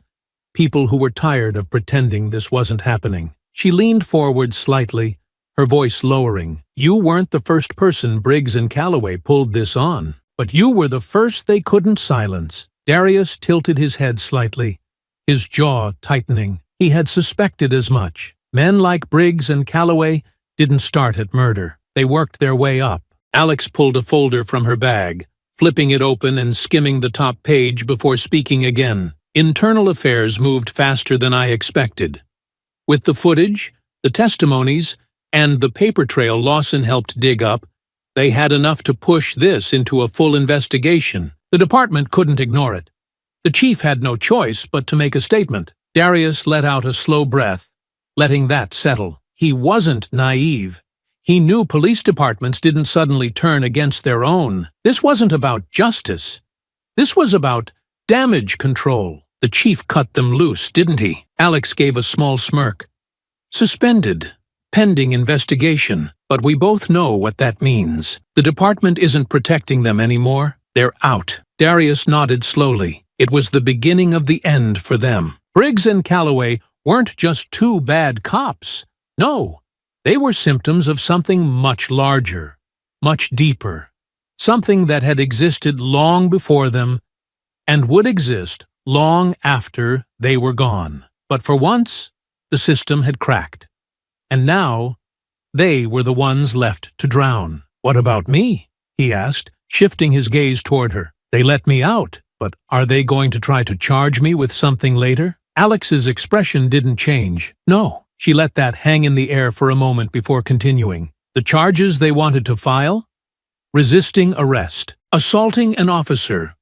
People who were tired of pretending this wasn't happening. She leaned forward slightly, her voice lowering. You weren't the first person Briggs and Calloway pulled this on, but you were the first they couldn't silence. Darius tilted his head slightly, his jaw tightening. He had suspected as much. Men like Briggs and Calloway didn't start at murder. They worked their way up. Alex pulled a folder from her bag, flipping it open and skimming the top page before speaking again. Internal affairs moved faster than I expected. With the footage, the testimonies, and the paper trail Lawson helped dig up, they had enough to push this into a full investigation. The department couldn't ignore it. The chief had no choice but to make a statement. Darius let out a slow breath, letting that settle. He wasn't naive. He knew police departments didn't suddenly turn against their own. This wasn't about justice. This was about damage control. The chief cut them loose, didn't he? Alex gave a small smirk. Suspended. Pending investigation. But we both know what that means. The department isn't protecting them anymore. They're out. Darius nodded slowly. It was the beginning of the end for them. Briggs and Calloway weren't just two bad cops. No, they were symptoms of something much larger, much deeper, something that had existed long before them and would exist long after they were gone. But for once, the system had cracked. And now, they were the ones left to drown. What about me? He asked, shifting his gaze toward her. They let me out, but are they going to try to charge me with something later? Alex's expression didn't change. No, she let that hang in the air for a moment before continuing. The charges they wanted to file? Resisting arrest, assaulting an officer.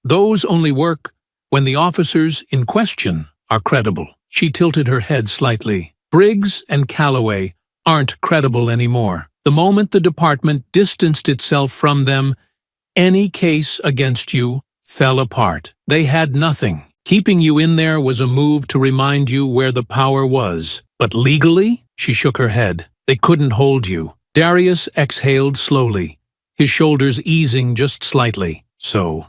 Those only work when the officers in question are credible. She tilted her head slightly. Briggs and Calloway aren't credible anymore. The moment the department distanced itself from them, any case against you fell apart. They had nothing. Keeping you in there was a move to remind you where the power was. But legally, she shook her head, they couldn't hold you. Darius exhaled slowly, his shoulders easing just slightly. So,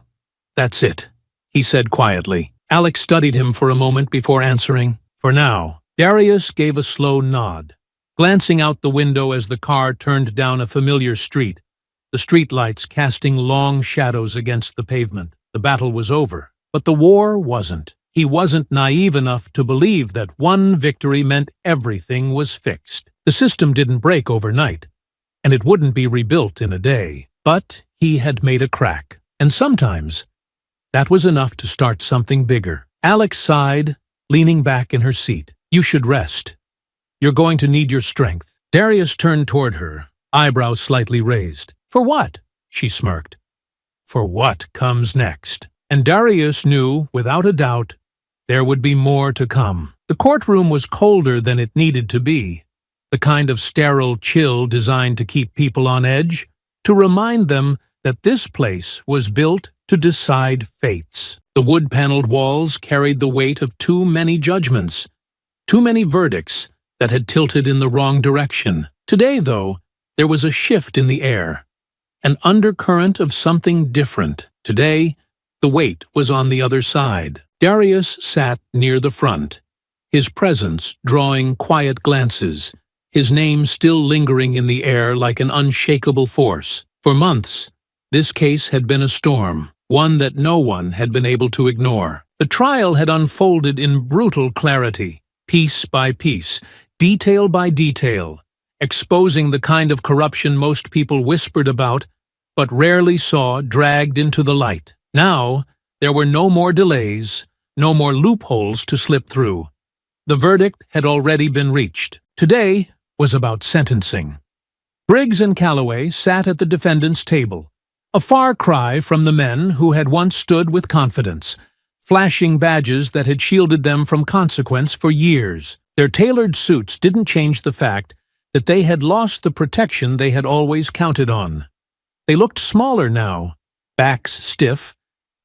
that's it, he said quietly. Alex studied him for a moment before answering. For now. Darius gave a slow nod, glancing out the window as the car turned down a familiar street, the streetlights casting long shadows against the pavement. The battle was over, but the war wasn't. He wasn't naive enough to believe that one victory meant everything was fixed. The system didn't break overnight, and it wouldn't be rebuilt in a day. But he had made a crack, and sometimes that was enough to start something bigger. Alex sighed, leaning back in her seat. You should rest. You're going to need your strength. Darius turned toward her, eyebrows slightly raised. For what? She smirked. For what comes next? And Darius knew, without a doubt, there would be more to come. The courtroom was colder than it needed to be, the kind of sterile chill designed to keep people on edge, to remind them that this place was built to decide fates. The wood-paneled walls carried the weight of too many judgments, too many verdicts that had tilted in the wrong direction. Today, though, there was a shift in the air, an undercurrent of something different. Today, the weight was on the other side. Darius sat near the front, his presence drawing quiet glances, his name still lingering in the air like an unshakable force. For months, this case had been a storm, one that no one had been able to ignore. The trial had unfolded in brutal clarity, piece by piece, detail by detail, exposing the kind of corruption most people whispered about but rarely saw dragged into the light. Now, there were no more delays, no more loopholes to slip through. The verdict had already been reached. Today was about sentencing. Briggs and Calloway sat at the defendant's table, a far cry from the men who had once stood with confidence, flashing badges that had shielded them from consequence for years. Their tailored suits didn't change the fact that they had lost the protection they had always counted on. They looked smaller now, backs stiff,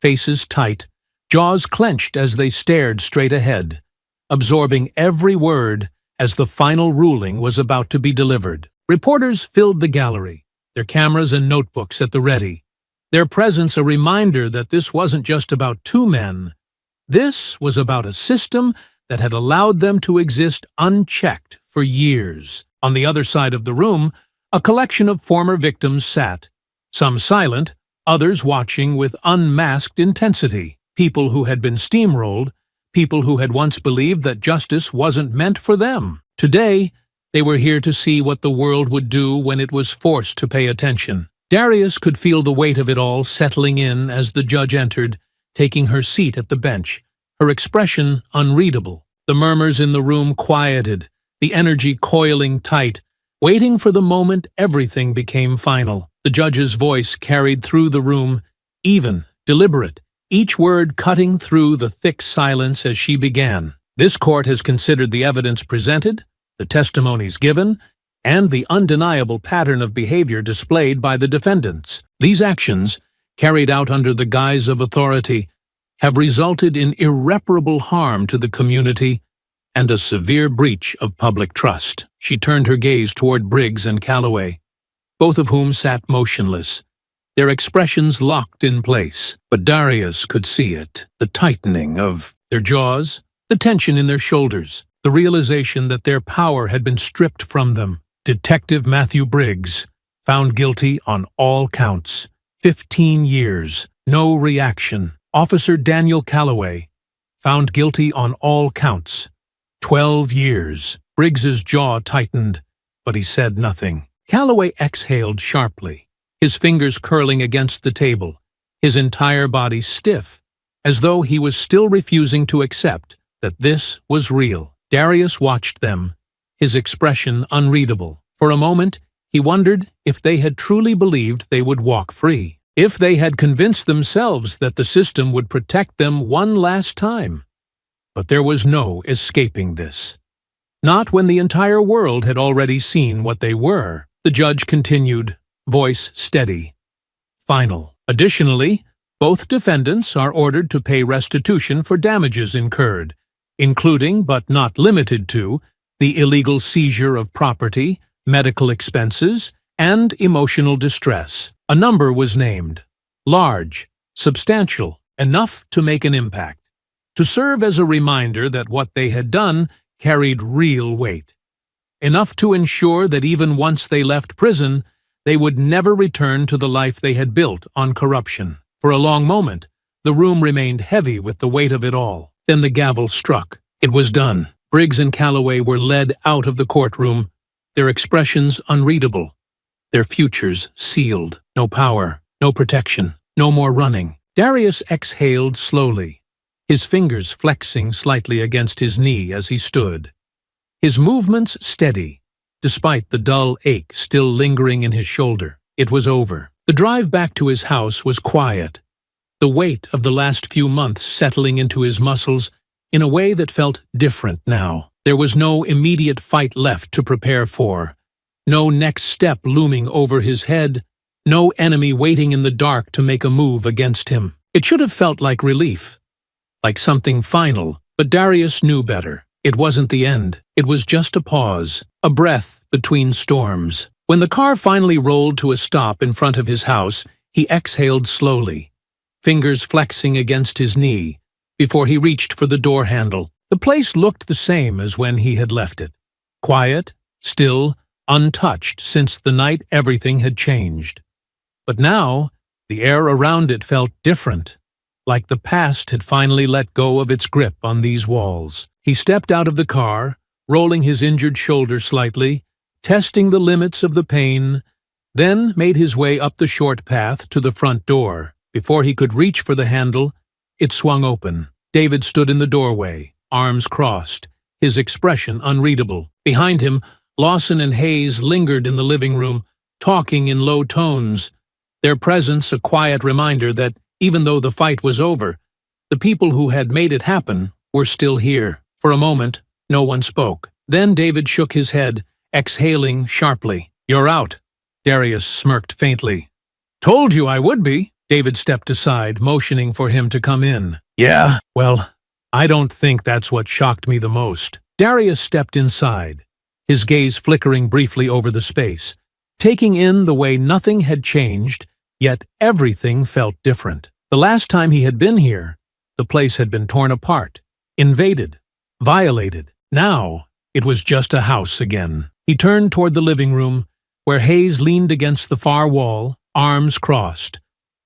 faces tight, jaws clenched as they stared straight ahead, absorbing every word as the final ruling was about to be delivered. Reporters filled the gallery, their cameras and notebooks at the ready, their presence a reminder that this wasn't just about two men. This was about a system that had allowed them to exist unchecked for years. On the other side of the room, a collection of former victims sat, some silent, others watching with unmasked intensity. People who had been steamrolled, people who had once believed that justice wasn't meant for them. Today, they were here to see what the world would do when it was forced to pay attention. Darius could feel the weight of it all settling in as the judge entered, taking her seat at the bench, her expression unreadable. The murmurs in the room quieted, the energy coiling tight, waiting for the moment everything became final. The judge's voice carried through the room, even, deliberate, each word cutting through the thick silence as she began. This court has considered the evidence presented, the testimonies given, and the undeniable pattern of behavior displayed by the defendants. These actions, carried out under the guise of authority, have resulted in irreparable harm to the community and a severe breach of public trust. She turned her gaze toward Briggs and Calloway, both of whom sat motionless, their expressions locked in place. But Darius could see it, the tightening of their jaws, the tension in their shoulders, the realization that their power had been stripped from them. Detective Matthew Briggs, found guilty on all counts. 15 years, no reaction. Officer Daniel Calloway, found guilty on all counts. 12 years. Briggs's jaw tightened, but he said nothing. Calloway exhaled sharply, his fingers curling against the table, his entire body stiff, as though he was still refusing to accept that this was real. Darius watched them, his expression unreadable. For a moment, he wondered if they had truly believed they would walk free, if they had convinced themselves that the system would protect them one last time. But there was no escaping this. Not when the entire world had already seen what they were. The judge continued, voice steady. Final. Additionally, both defendants are ordered to pay restitution for damages incurred, including but not limited to the illegal seizure of property, medical expenses, and emotional distress. A number was named. Large, substantial, enough to make an impact, to serve as a reminder that what they had done carried real weight. Enough to ensure that even once they left prison, they would never return to the life they had built on corruption. For a long moment, the room remained heavy with the weight of it all. Then the gavel struck. It was done. Briggs and Calloway were led out of the courtroom, their expressions unreadable, their futures sealed. No power, no protection, no more running. Darius exhaled slowly, his fingers flexing slightly against his knee as he stood. His movements steady, despite the dull ache still lingering in his shoulder. It was over. The drive back to his house was quiet, the weight of the last few months settling into his muscles in a way that felt different now. There was no immediate fight left to prepare for, no next step looming over his head, no enemy waiting in the dark to make a move against him. It should have felt like relief, like something final, but Darius knew better. It wasn't the end. It was just a pause, a breath between storms. When the car finally rolled to a stop in front of his house, he exhaled slowly, fingers flexing against his knee, before he reached for the door handle. The place looked the same as when he had left it. Quiet, still, untouched since the night everything had changed. But now, the air around it felt different, like the past had finally let go of its grip on these walls. He stepped out of the car, rolling his injured shoulder slightly, testing the limits of the pain, then made his way up the short path to the front door. Before he could reach for the handle, it swung open. David stood in the doorway, arms crossed, his expression unreadable. Behind him, Lawson and Hayes lingered in the living room, talking in low tones, their presence a quiet reminder that, even though the fight was over, the people who had made it happen were still here. For a moment, no one spoke. Then David shook his head, exhaling sharply. "You're out." Darius smirked faintly. "Told you I would be." David stepped aside, motioning for him to come in. "Yeah, well, I don't think that's what shocked me the most." Darius stepped inside, his gaze flickering briefly over the space, taking in the way nothing had changed, yet everything felt different. The last time he had been here, the place had been torn apart, invaded, violated. Now, it was just a house again. He turned toward the living room, where Hayes leaned against the far wall, arms crossed,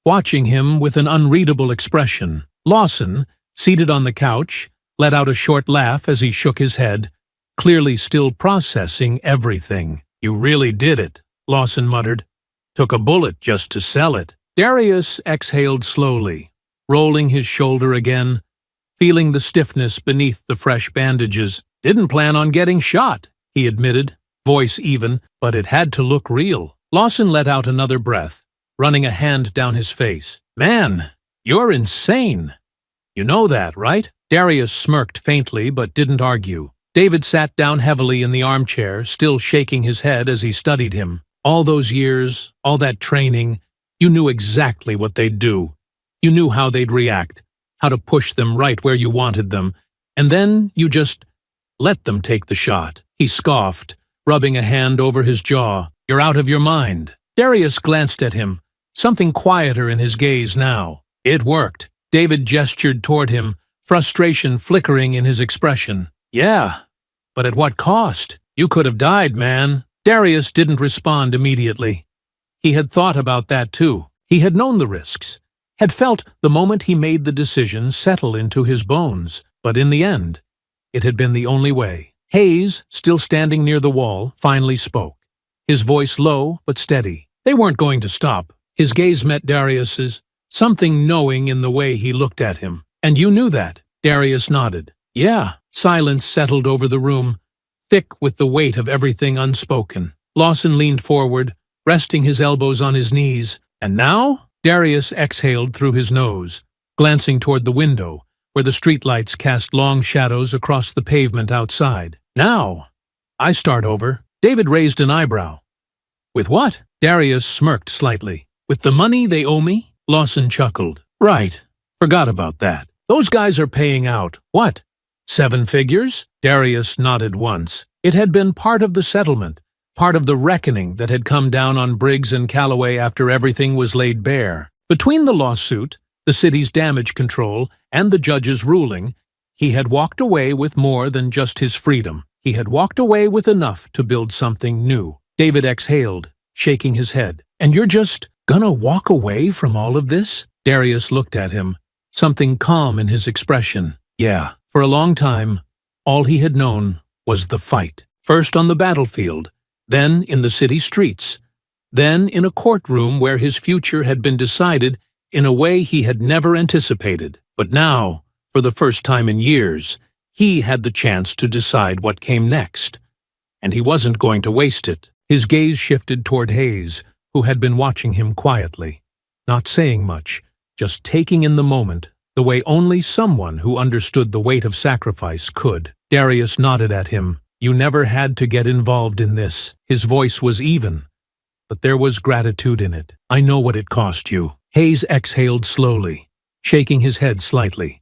watching him with an unreadable expression. Lawson, seated on the couch, let out a short laugh as he shook his head, clearly still processing everything. "You really did it," Lawson muttered. "Took a bullet just to sell it." Darius exhaled slowly, rolling his shoulder again, feeling the stiffness beneath the fresh bandages. "Didn't plan on getting shot," he admitted, voice even, but it had to look real. Lawson let out another breath, running a hand down his face. "Man, you're insane. You know that, right?" Darius smirked faintly but didn't argue. David sat down heavily in the armchair, still shaking his head as he studied him. "All those years, all that training, you knew exactly what they'd do. You knew how they'd react, how to push them right where you wanted them, and then you just let them take the shot." He scoffed, rubbing a hand over his jaw. "You're out of your mind." Darius glanced at him, something quieter in his gaze now. "It worked." David gestured toward him, frustration flickering in his expression. "Yeah, but at what cost? You could have died, man." Darius didn't respond immediately. He had thought about that too. He had known the risks, had felt the moment he made the decision settle into his bones, but in the end, it had been the only way. Hayes, still standing near the wall, finally spoke, his voice low but steady. They weren't going to stop. His gaze met Darius's, something knowing in the way he looked at him. "And you knew that?" Darius nodded. "Yeah." Silence settled over the room, thick with the weight of everything unspoken. Lawson leaned forward, resting his elbows on his knees. "And now?" Darius exhaled through his nose, glancing toward the window, where the streetlights cast long shadows across the pavement outside. "Now, I start over." David raised an eyebrow. "With what?" Darius smirked slightly. "With the money they owe me?" Lawson chuckled. "Right. Forgot about that. Those guys are paying out, what, 7 figures?" Darius nodded once. It had been part of the settlement, part of the reckoning that had come down on Briggs and Calloway after everything was laid bare. Between the lawsuit, the city's damage control, and the judge's ruling, he had walked away with more than just his freedom. He had walked away with enough to build something new. David exhaled, shaking his head. "And you're just gonna walk away from all of this?" Darius looked at him, something calm in his expression. "Yeah." For a long time, all he had known was the fight. First on the battlefield, then in the city streets, then in a courtroom where his future had been decided in a way he had never anticipated. But now, for the first time in years, he had the chance to decide what came next. And he wasn't going to waste it. His gaze shifted toward Hayes, who had been watching him quietly, not saying much, just taking in the moment, the way only someone who understood the weight of sacrifice could. Darius nodded at him. "You never had to get involved in this." His voice was even, but there was gratitude in it. "I know what it cost you." Hayes exhaled slowly, shaking his head slightly,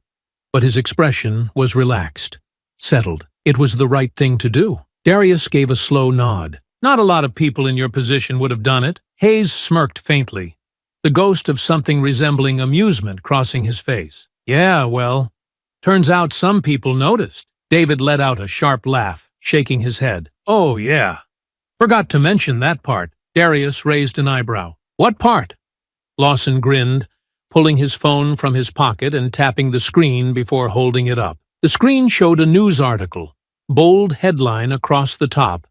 but his expression was relaxed, settled. "It was the right thing to do." Darius gave a slow nod. "Not a lot of people in your position would have done it." Hayes smirked faintly, the ghost of something resembling amusement crossing his face. "Yeah, well, Turns out some people noticed. David let out a sharp laugh, shaking his head. Oh, yeah. Forgot to mention that part. Darius raised an eyebrow. What part? Lawson grinned, pulling his phone from his pocket and tapping the screen before holding it up. The screen showed a news article, bold headline across the top.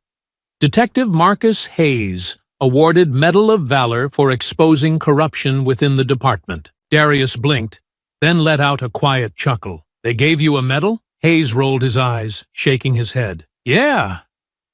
Detective Marcus Hayes awarded Medal of Valor for exposing corruption within the department. Darius blinked, then let out a quiet chuckle. They gave you a medal? Hayes rolled his eyes, shaking his head. Yeah.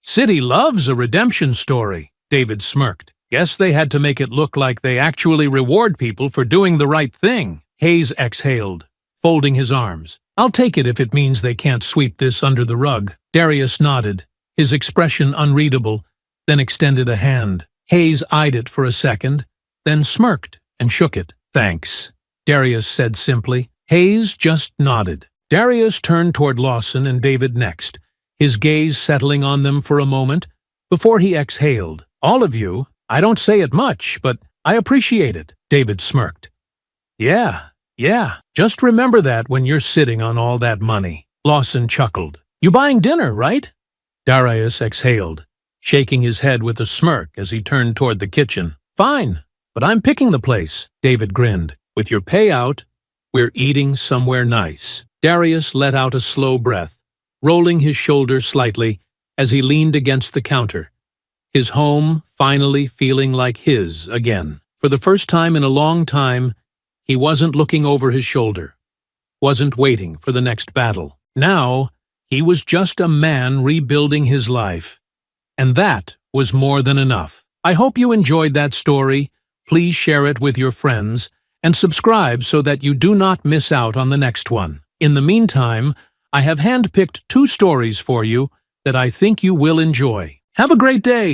City loves a redemption story. David smirked. Guess they had to make it look like they actually reward people for doing the right thing. Hayes exhaled, folding his arms. I'll take it if it means they can't sweep this under the rug. Darius nodded, his expression unreadable, then extended a hand. Hayes eyed it for a second, then smirked and shook it. Thanks, Darius said simply. Hayes just nodded. Darius turned toward Lawson and David next, his gaze settling on them for a moment, before he exhaled. All of you, I don't say it much, but I appreciate it, David smirked. Yeah, just remember that when you're sitting on all that money. Lawson chuckled. You buying dinner, right? Darius exhaled, shaking his head with a smirk as he turned toward the kitchen. Fine, but I'm picking the place, David grinned. With your payout, we're eating somewhere nice. Darius let out a slow breath, rolling his shoulders slightly as he leaned against the counter, his home finally feeling like his again. For the first time in a long time, he wasn't looking over his shoulder, wasn't waiting for the next battle. Now, he was just a man rebuilding his life. And that was more than enough. I hope you enjoyed that story. Please share it with your friends and subscribe so that you do not miss out on the next one. In the meantime, I have handpicked 2 stories for you that I think you will enjoy. Have a great day!